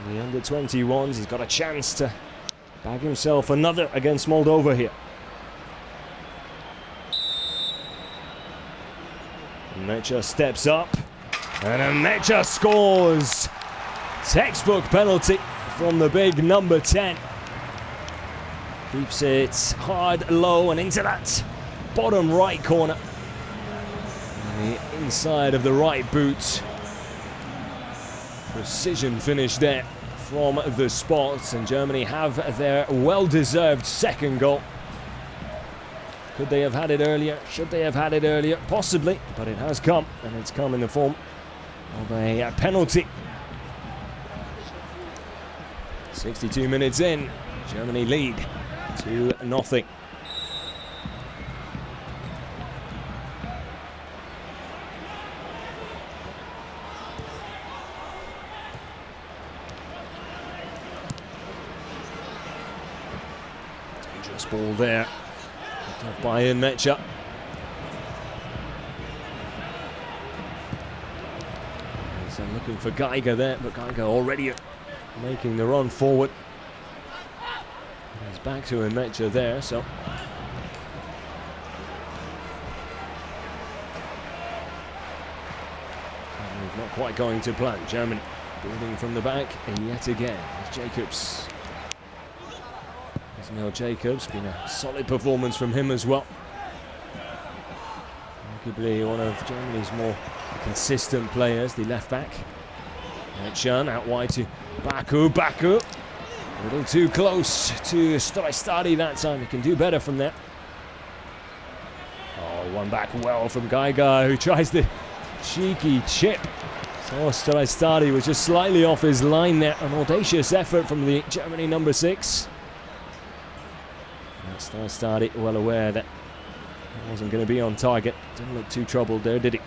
The under-21s, he's got a chance to bag himself another against Moldova here. Mecha steps up, and Mecha scores. Textbook penalty from the big number 10. Keeps it hard, low, and into that bottom right corner. The inside of the right boot. Precision finish there from the spot, and Germany have their well-deserved second goal. Could they have had it earlier? Should they have had it earlier? Possibly, but it has come, and it's come in the form of a penalty. 62 minutes in, Germany lead 2-0. Ball there by Mecha. So looking for Geiger there, but Geiger already making the run forward. He's back to Mecha there, so not quite going to plan. Germany building from the back, and yet again, it's Jacobs. Ismail Jacobs, been a solid performance from him as well. Arguably one of Germany's more consistent players, the left back. Mecha out wide to Baku. Baku, a little too close to Strajstari that time. He can do better from there. Oh, one back well from Geiger, who tries the cheeky chip. So Strajstari was just slightly off his line there. An audacious effort from the Germany number 6. Strajstari well aware that it wasn't going to be on target. Didn't look too troubled there, did he?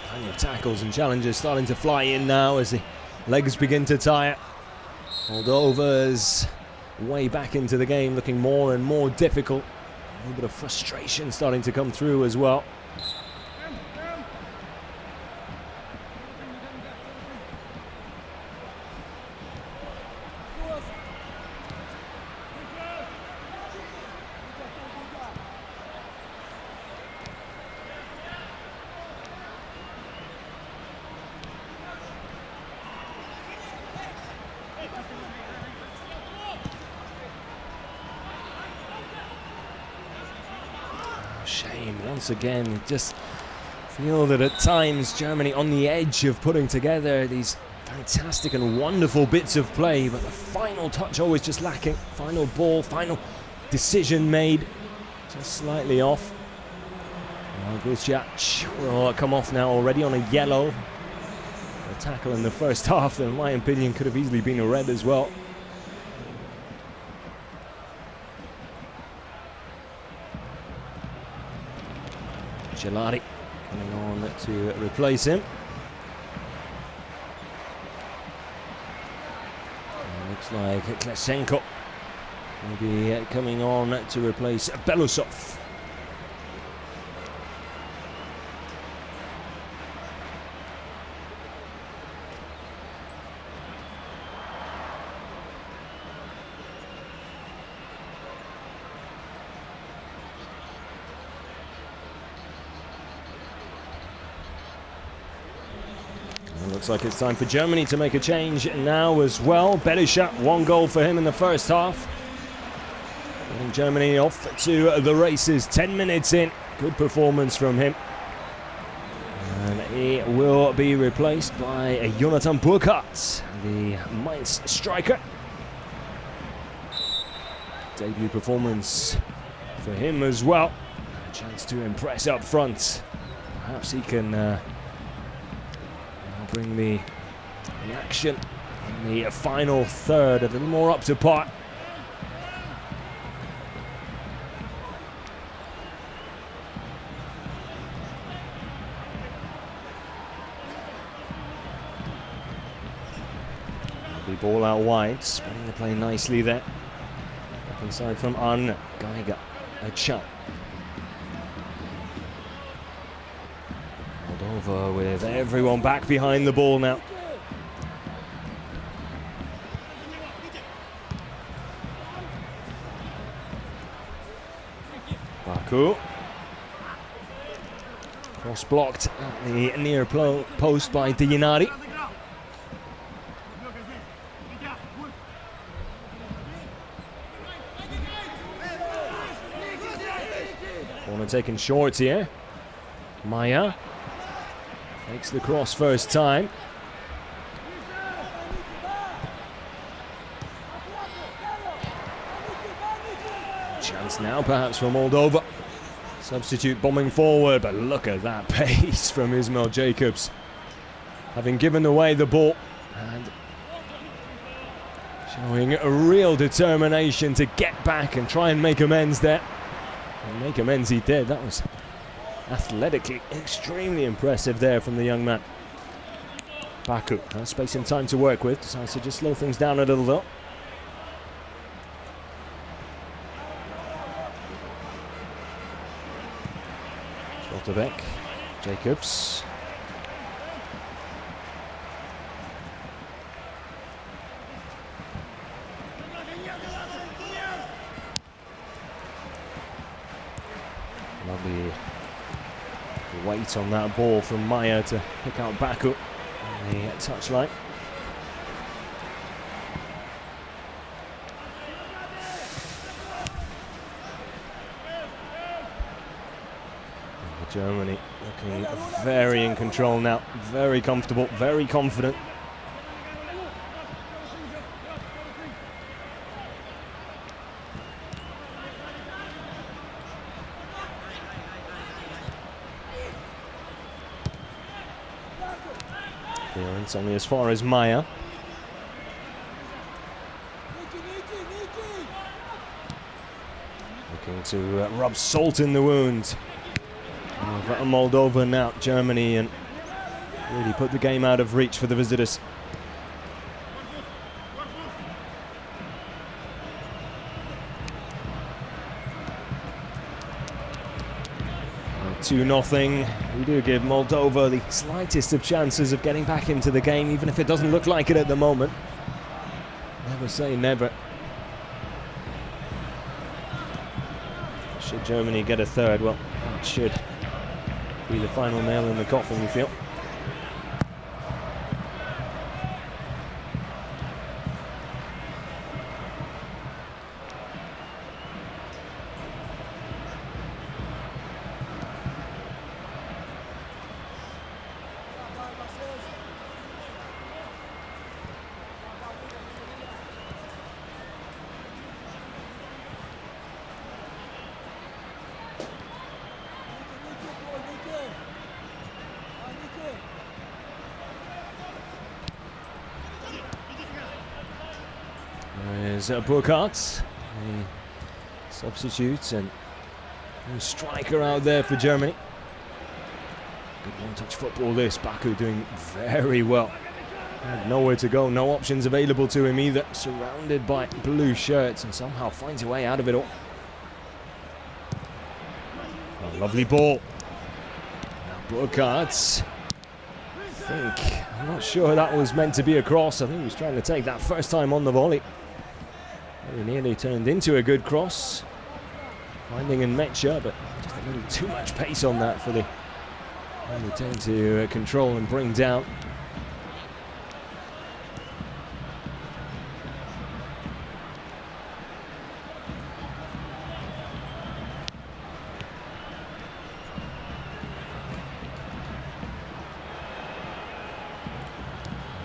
Plenty of tackles and challenges starting to fly in now as the legs begin to tire. Moldova's way back into the game, looking more and more difficult. little bit of frustration starting to come through as well. Shame, once again, just feel that at times Germany on the edge of putting together these fantastic and wonderful bits of play, but the final touch always just lacking. Final ball, final decision made, just slightly off. Guzjac will come off now already on a yellow. A tackle in the first half that in my opinion could have easily been a red as well. Gelati coming on to replace him. And looks like Klesenko will be coming on to replace Belousov. Looks like it's time for Germany to make a change now as well. Berisha, 1 goal for him in the first half. Getting Germany off to the races, 10 minutes in. Good performance from him. And he will be replaced by Jonathan Burkhardt, the Mainz striker. Debut performance for him as well. A chance to impress up front. Perhaps he can bring the action in the final third a little more up to par. The ball out wide, spreading the play nicely there. Up inside from Arne Geiger, a shot. Moldova with everyone back behind the ball now. Baku. Cross blocked at the near post by Dianari. Corner taken short here. Maya takes the cross first time. Chance now perhaps for Moldova. Substitute bombing forward, but look at that pace from Ismail Jacobs. Having given away the ball and showing a real determination to get back and try and make amends there. And make amends he did. That was athletically extremely impressive there from the young man. Baku has space and time to work with. Decides to just slow things down a little though. Schlotterbeck, Jacobs. Lovely weight on that ball from Maya to pick out Baku on the touchline. Germany looking very in control now, very comfortable, very confident. Clearance only as far as Maya. Looking to rub salt in the wound of Moldova now, Germany, and really put the game out of reach for the visitors. 2-0. We do give Moldova the slightest of chances of getting back into the game, even if it doesn't look like it at the moment. Never say never. Should Germany get a third? Well, that should be the final nail in the coffin, we feel. There's Burkhardt, a substitute, and a striker out there for Germany. Good one-touch football this. Baku doing very well. Had nowhere to go, no options available to him either. Surrounded by blue shirts and somehow finds a way out of it all. A lovely ball. Now Burkhardt. I'm not sure that was meant to be a cross. I think he was trying to take that first time on the volley. Very nearly turned into a good cross. Finding in Mecha, but just a little too much pace on that for the return to control and bring down.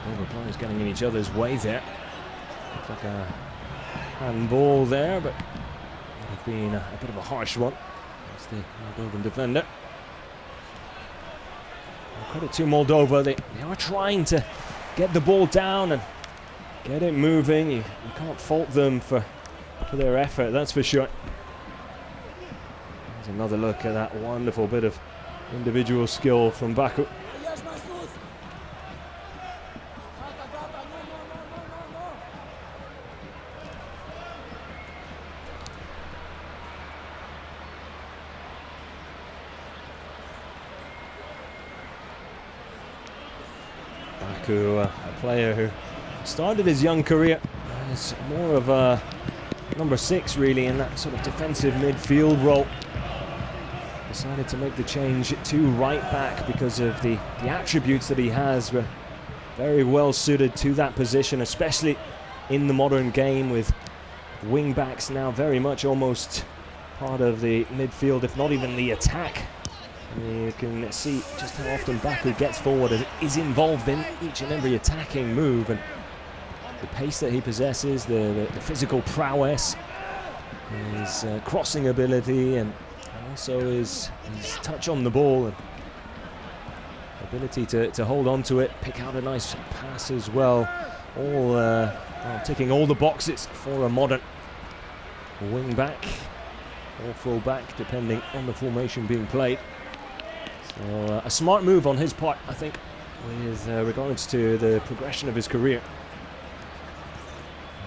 All the players getting in each other's way there. Looks like a handball there, but would have been a bit of a harsh one. That's the Moldovan defender. Well, credit to Moldova, they are trying to get the ball down and get it moving. You can't fault them for their effort, that's for sure. There's another look at that wonderful bit of individual skill from Baku. Baku, a player who started his young career as more of a number 6 really in that sort of defensive midfield role. Decided to make the change to right back because of the attributes that he has were very well suited to that position, especially in the modern game, with wing backs now very much almost part of the midfield, if not even the attack. You can see just how often Baku gets forward and is involved in each and every attacking move, and the pace that he possesses, the physical prowess, his crossing ability, and also his touch on the ball and ability to hold on to it, pick out a nice pass as well. All ticking all the boxes for a modern wing back or full back, depending on the formation being played. So a smart move on his part, I think, with regards to the progression of his career.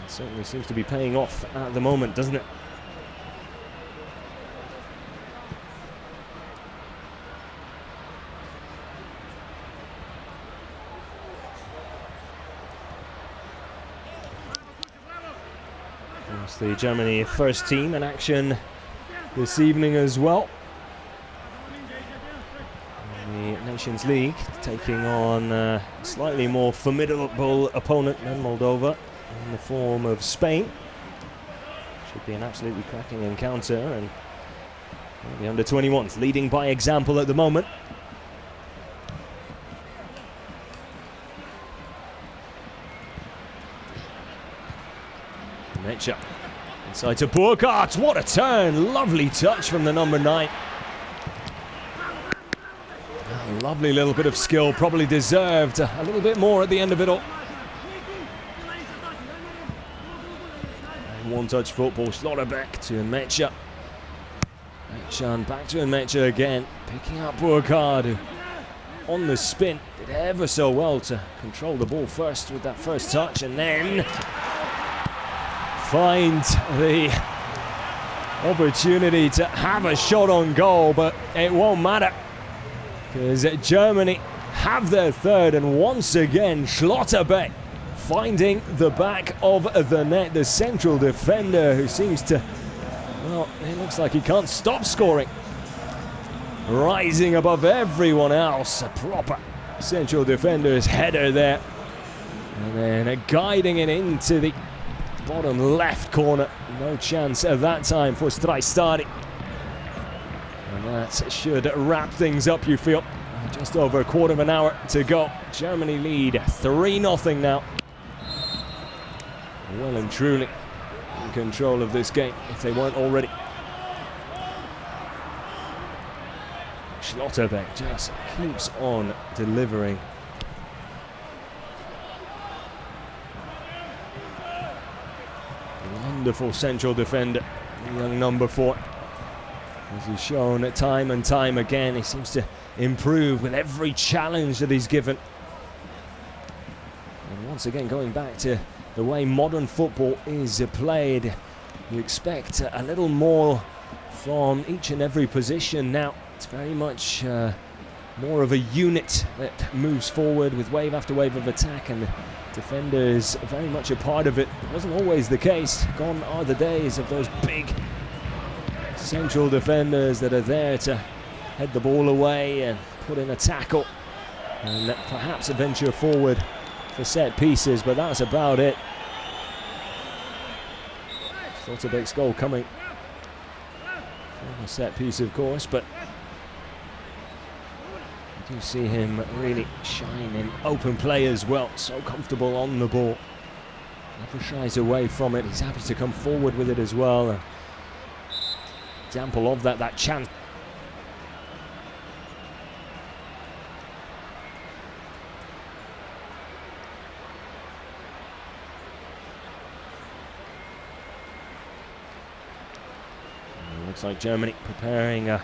It certainly seems to be paying off at the moment, doesn't it? It's the Germany first team in action this evening as well. The Nations League, taking on a slightly more formidable opponent than Moldova in the form of Spain. Should be an absolutely cracking encounter, and the under-21s leading by example at the moment. Mecha inside to Burkhardt. What a turn! Lovely touch from the number 9. Lovely little bit of skill, probably deserved a little bit more at the end of it all. One-touch football, Schlotterbeck to Mecha. And back to Mecha again, picking up Burkhardt, who on the spin did ever so well to control the ball first with that first touch, and then find the opportunity to have a shot on goal, but it won't matter because Germany have their third, and once again Schlotterbeck finding the back of the net, the central defender who seems to, well, it looks like he can't stop scoring. Rising above everyone else, a proper central defender's header there. And then guiding it into the bottom left corner. No chance at that time for Strajstari. And that should wrap things up, you feel. Just over a quarter of an hour to go. Germany lead 3-0 now. Well and truly in control of this game, if they weren't already. Schlotterbeck just keeps on delivering. Wonderful central defender, the young number 4. As he's shown time and time again, he seems to improve with every challenge that he's given. And once again, going back to the way modern football is played, you expect a little more from each and every position. Now, it's very much more of a unit that moves forward with wave after wave of attack, and the defenders very much a part of it. It wasn't always the case. Gone are the days of those big central defenders that are there to head the ball away and put in a tackle and perhaps a venture forward for set pieces, but that's about it. Schlotterbeck's goal coming from a set piece, of course, but you do see him really shine in open play as well. So comfortable on the ball, never shies away from it. He's happy to come forward with it as well. An example of that chance. Looks like Germany preparing not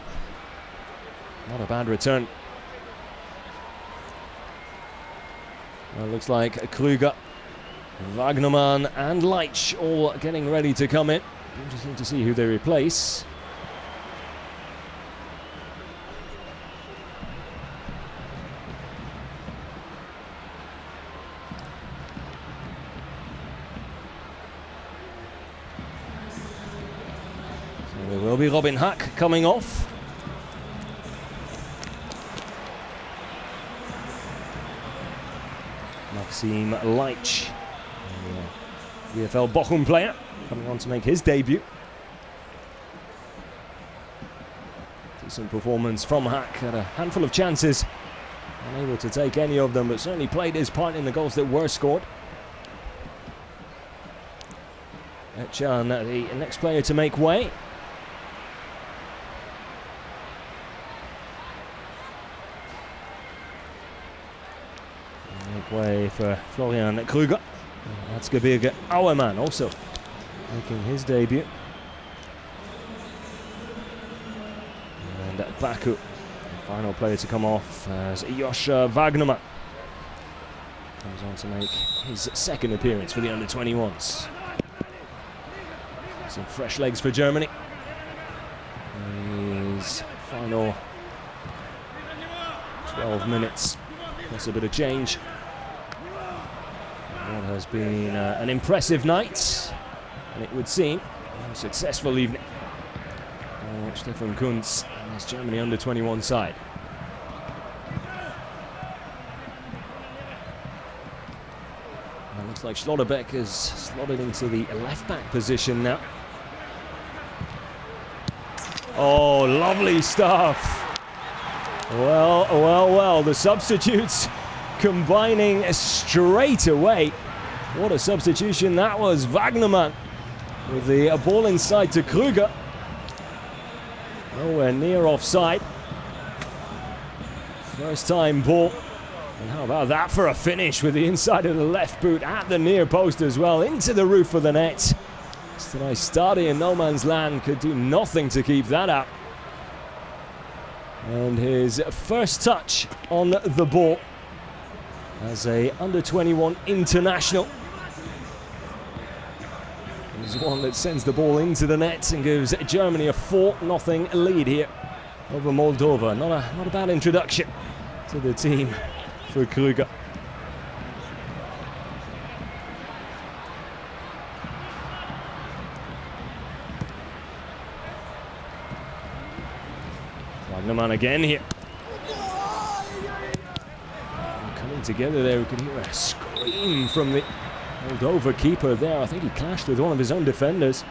a bad return. Well, it looks like Krüger, Wagnermann and Leitch all getting ready to come in. Interesting to see who they replace. So there will be Robin Hack coming off. Maxim Leitch, VfL Bochum player, coming on to make his debut. Decent performance from Hack, had a handful of chances, unable to take any of them, but certainly played his part in the goals that were scored. Etchan, the next player to make way. Way for Florian Krüger. That's Gebirge Auermann also making his debut. And Baku, the final player to come off, as Joshua Wagnermann comes on to make his second appearance for the under-21s. Some fresh legs for Germany. His final 12 minutes, plus a bit of change. What has been an impressive night, and it would seem a successful evening for Stefan Kuntz and his Germany under-21 side. And it looks like Schlotterbeck has slotted into the left-back position now. Oh, lovely stuff. Well, the substitutes combining straight away. What a substitution that was. Wagnermann with the ball inside to Krüger. Nowhere near offside. First time ball. And how about that for a finish with the inside of the left boot at the near post as well, into the roof of the net. Strajstari in no man's land could do nothing to keep that out. And his first touch on the ball as a under-21 international. is one that sends the ball into the net and gives Germany a 4-0 lead here over Moldova. Not a bad introduction to the team for Krüger. Wagnerman again here. Coming together there, we can hear a scream from the Moldova keeper there. I think he clashed with one of his own defenders.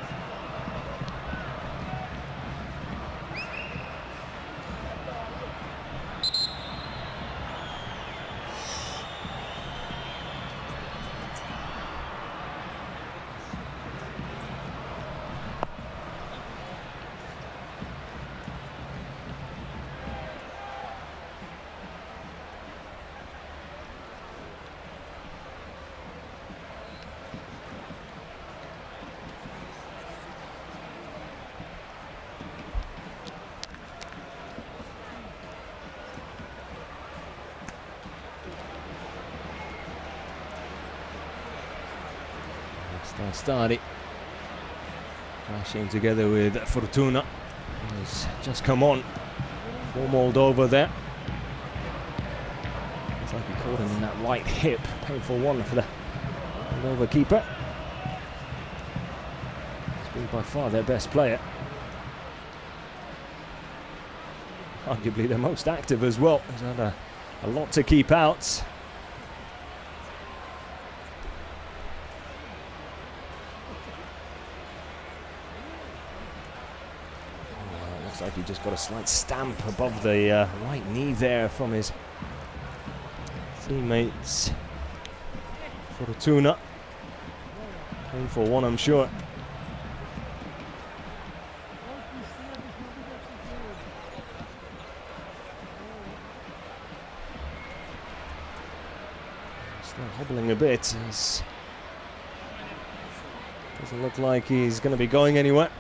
Stadi crashing together with Fortuna. He's just come on for Moldova there. It's like he caught him in that right hip. Painful one for the Moldova keeper. He's been by far their best player. Arguably their most active as well. He's had a lot to keep out. Looks like he just got a slight stamp above the right knee there from his teammates. Fortuna. Painful one, I'm sure. Still hobbling a bit. Doesn't look like he's going to be going anywhere.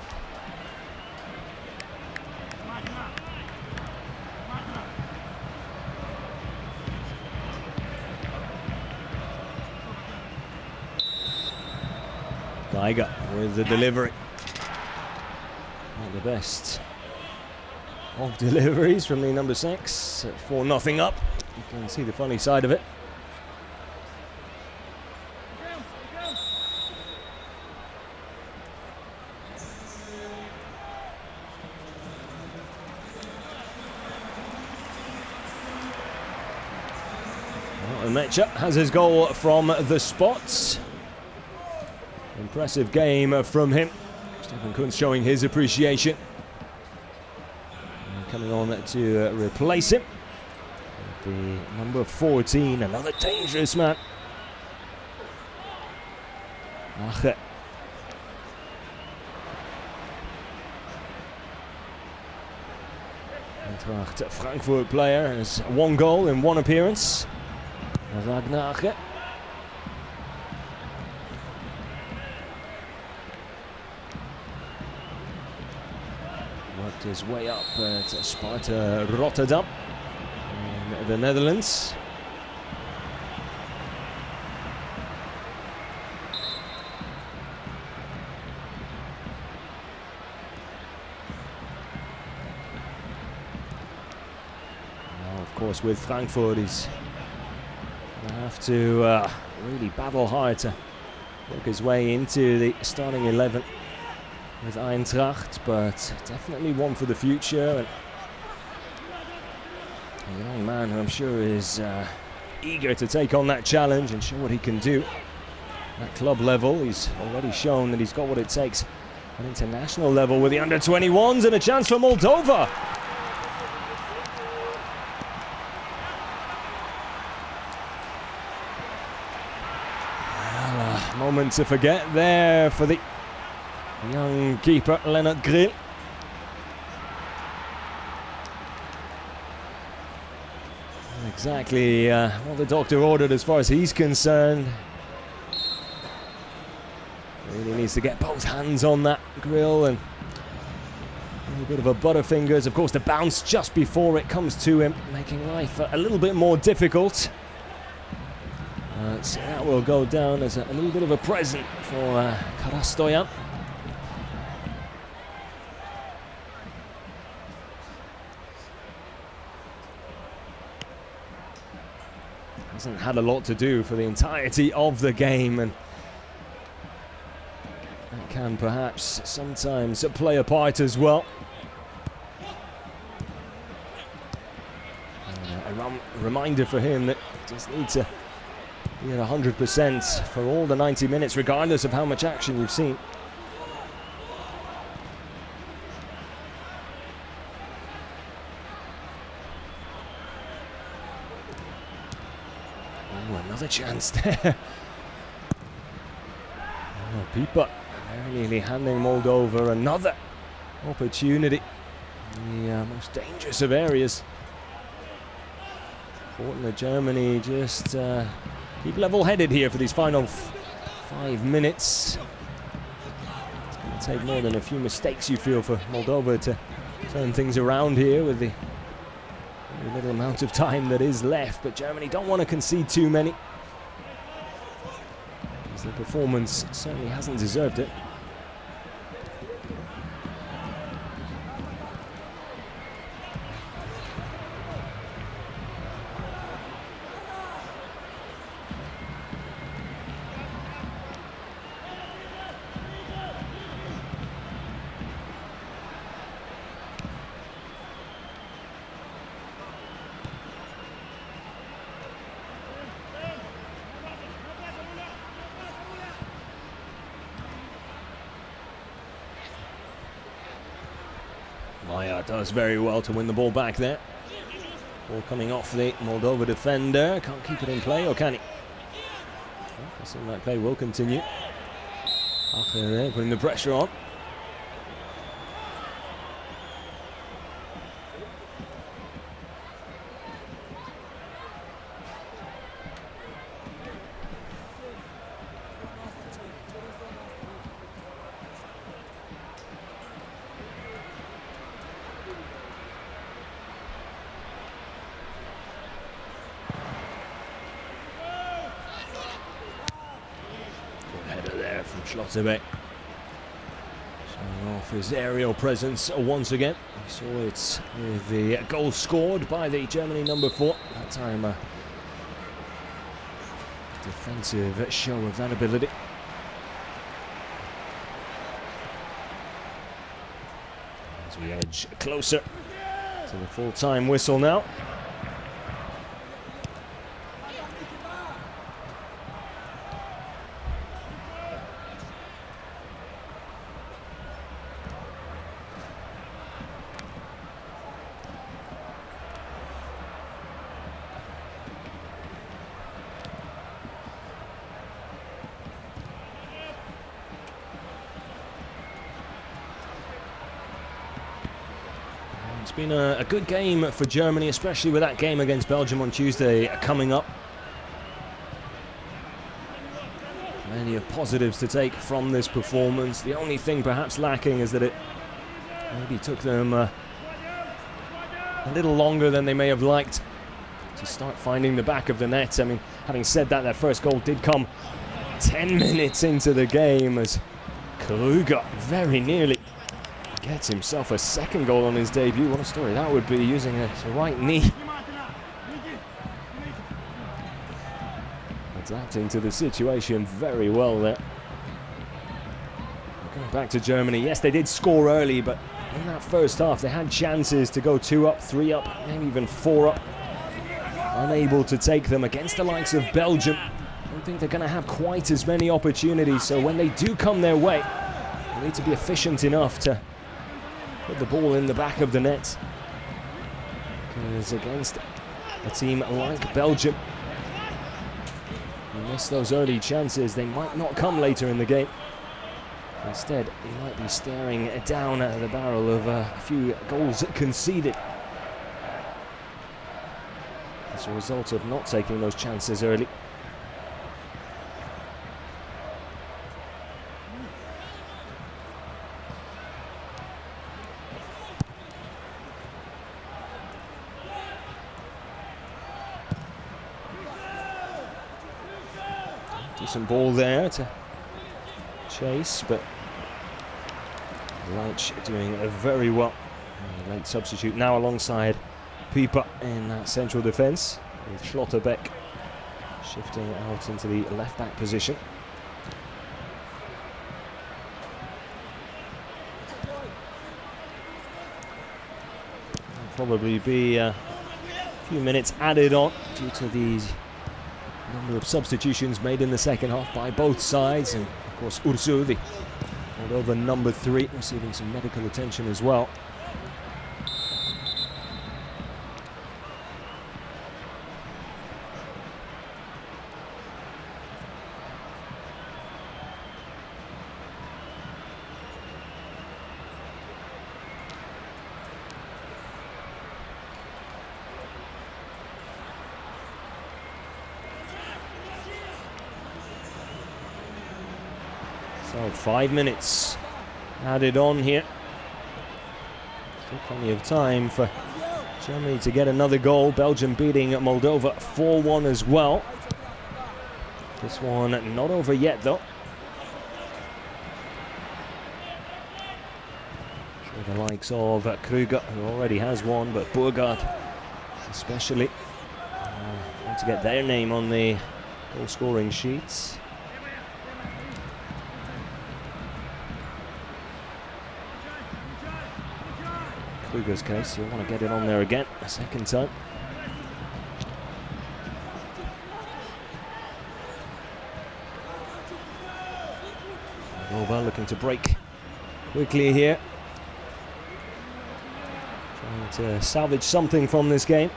Geiger with the delivery. Not the best of deliveries from the number 6. 4-0 up. You can see the funny side of it. Well, Mecha has his goal from the spots. Impressive game from him. Stefan Kunz showing his appreciation. And coming on to replace him. The number 14, another dangerous man. Ache. Eintracht Frankfurt player has 1 goal in 1 appearance. Ragnar Ache. Worked his way up to Sparta Rotterdam in the Netherlands. Now, of course, with Frankfurt, he's going to have to really battle hard to work his way into the starting 11. With Eintracht, but definitely one for the future. And a young man who I'm sure is eager to take on that challenge and show what he can do at club level. He's already shown that he's got what it takes at international level with the under-21s, and a chance for Moldova. Well, a moment to forget there for the young keeper, Lennart Grill. Exactly what the doctor ordered as far as he's concerned. Really needs to get both hands on that Grill and a bit of a butterfingers. Of course, the bounce just before it comes to him, making life a little bit more difficult. So that will go down as a little bit of a present for Karastoyan. hasn't had a lot to do for the entirety of the game, and that can perhaps sometimes play a part as well. And a reminder for him that he just needs to be at 100% for all the 90 minutes, regardless of how much action you've seen. Another chance there. Pieper very nearly handing Moldova another opportunity in the most dangerous of areas. Important that Germany just keep level-headed here for these final 5 minutes. It's going to take more than a few mistakes, you feel, for Moldova to turn things around here with the little amount of time that is left, but Germany don't want to concede too many. The performance certainly hasn't deserved it. Maya does very well to win the ball back there. Ball coming off the Moldova defender. Can't keep it in play, or can he? Well, I assume that play will continue. Up there, putting the pressure on. From Schlotterbeck, showing off his aerial presence once again. We saw it with the goal scored by the Germany number 4. That time a defensive show of that ability. As we edge closer to the full-time whistle now. It's been a good game for Germany, especially with that game against Belgium on Tuesday coming up. Plenty of positives to take from this performance. The only thing perhaps lacking is that it maybe took them a little longer than they may have liked to start finding the back of the net. I mean, having said that, that first goal did come 10 minutes into the game as Kruger very nearly gets himself a second goal on his debut. What a story that would be, using a right knee. Adapting to the situation very well there. Going back to Germany, yes, they did score early, but in that first half they had chances to go 2 up, 3 up, maybe even 4 up. Unable to take them against the likes of Belgium. I don't think they're going to have quite as many opportunities, so when they do come their way, they need to be efficient enough to put the ball in the back of the net. Because against a team like Belgium, you miss those early chances, they might not come later in the game. Instead, you might be staring down at the barrel of a few goals conceded as a result of not taking those chances early. Decent ball there to chase, but Leitch doing very well. Late substitute now alongside Pieper in that central defence, with Schlotterbeck shifting out into the left-back position. Probably be a few minutes added on due to the number of substitutions made in the second half by both sides, and of course Ursu, the Moldova number 3, receiving some medical attention as well. So 5 minutes added on here. Still plenty of time for Germany to get another goal. Belgium beating Moldova 4-1 as well. This one not over yet though. Sure, the likes of Krüger, who already has one, but Burgard especially want to get their name on the goal scoring sheets. Krüger's case, you'll want to get it on there again a second time. Moldova looking to break quickly here. Trying to salvage something from this game.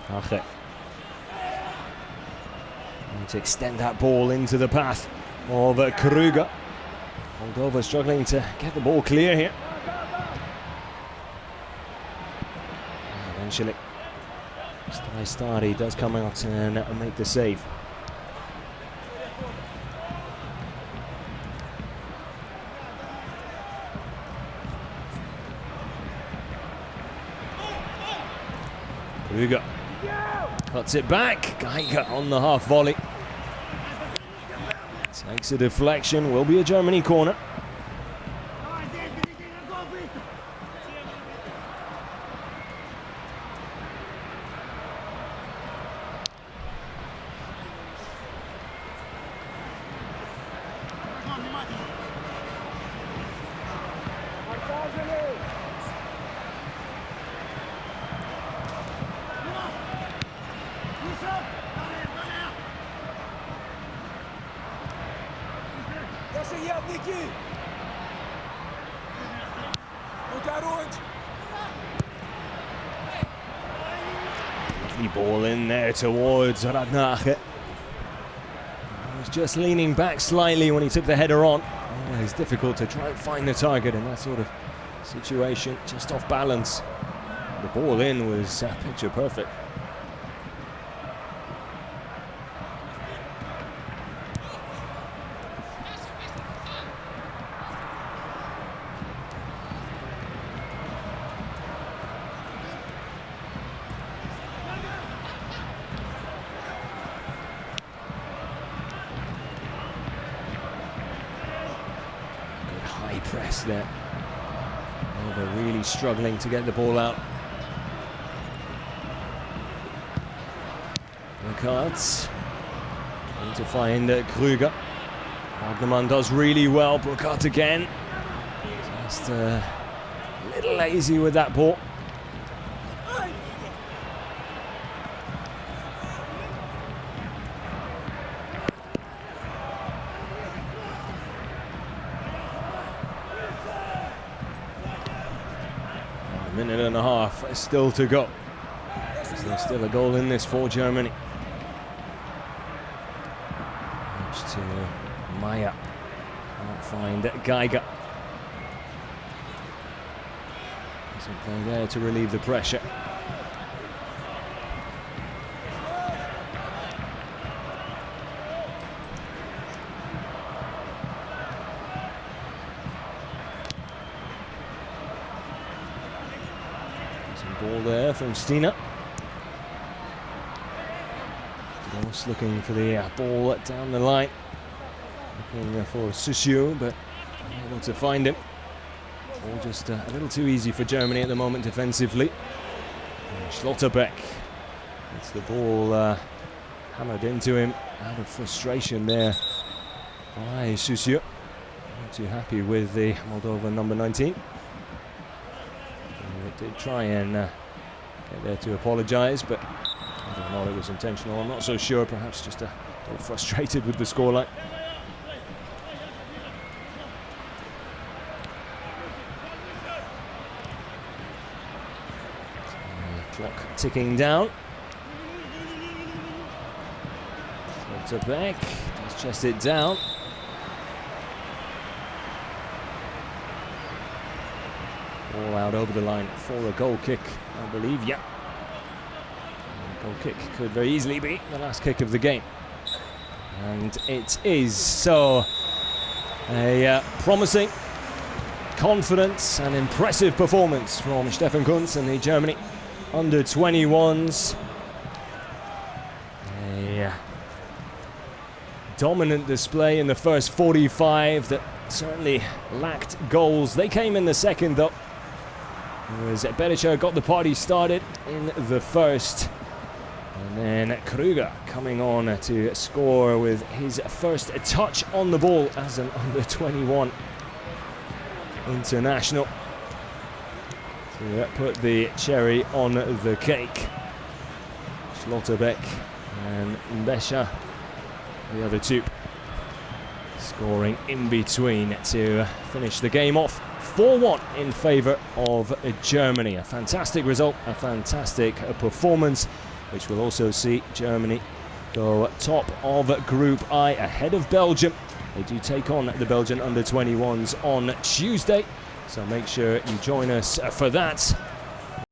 Ache. Need to extend that ball into the path of Krüger. Moldova struggling to get the ball clear here. And eventually, Stari does come out and make the save. Krüger cuts it back. Geiger on the half volley. Takes a deflection. Will be a Germany corner. Lovely ball in there towards Radnache. He was just leaning back slightly when he took the header on. Oh, it's difficult to try and find the target in that sort of situation, just off balance. The ball in was picture perfect. High press there. Oh, they're really struggling to get the ball out. Burkhardt trying to find Krüger. Wagnermann does really well. Burkhardt again. Just a little lazy with that ball. Minute and a half still to go. So there's still a goal in this for Germany. Match to Maya. Can't find Geiger. Doesn't play there to relieve the pressure. Ball there from Stina. Just looking for the ball down the line. Looking for Susiu, but unable to find him. All just a little too easy for Germany at the moment defensively. Schlotterbeck gets the ball hammered into him out of frustration there by Susiu. Not too happy with the Moldova number 19. They did try and get there to apologise, but whether or not it was intentional, I'm not so sure. Perhaps just a little frustrated with the scoreline. Clock ticking down. Schlotterbeck just chest it down. All out over the line for a goal kick, I believe. Yeah. Goal kick could very easily be the last kick of the game. And it is. So a promising, confident and impressive performance from Stefan Kuntz and the Germany under 21s. A dominant display in the first 45 that certainly lacked goals. They came in the second though. As Berisha got the party started in the first. And then Krüger coming on to score with his first touch on the ball as an under 21 international. To put the cherry on the cake. Schlotterbeck and Besha, the other two, scoring in between to finish the game off 4-1 in favour of Germany. A fantastic result, a fantastic performance, which will also see Germany go top of Group I ahead of Belgium. They do take on the Belgian under 21s on Tuesday. So make sure you join us for that.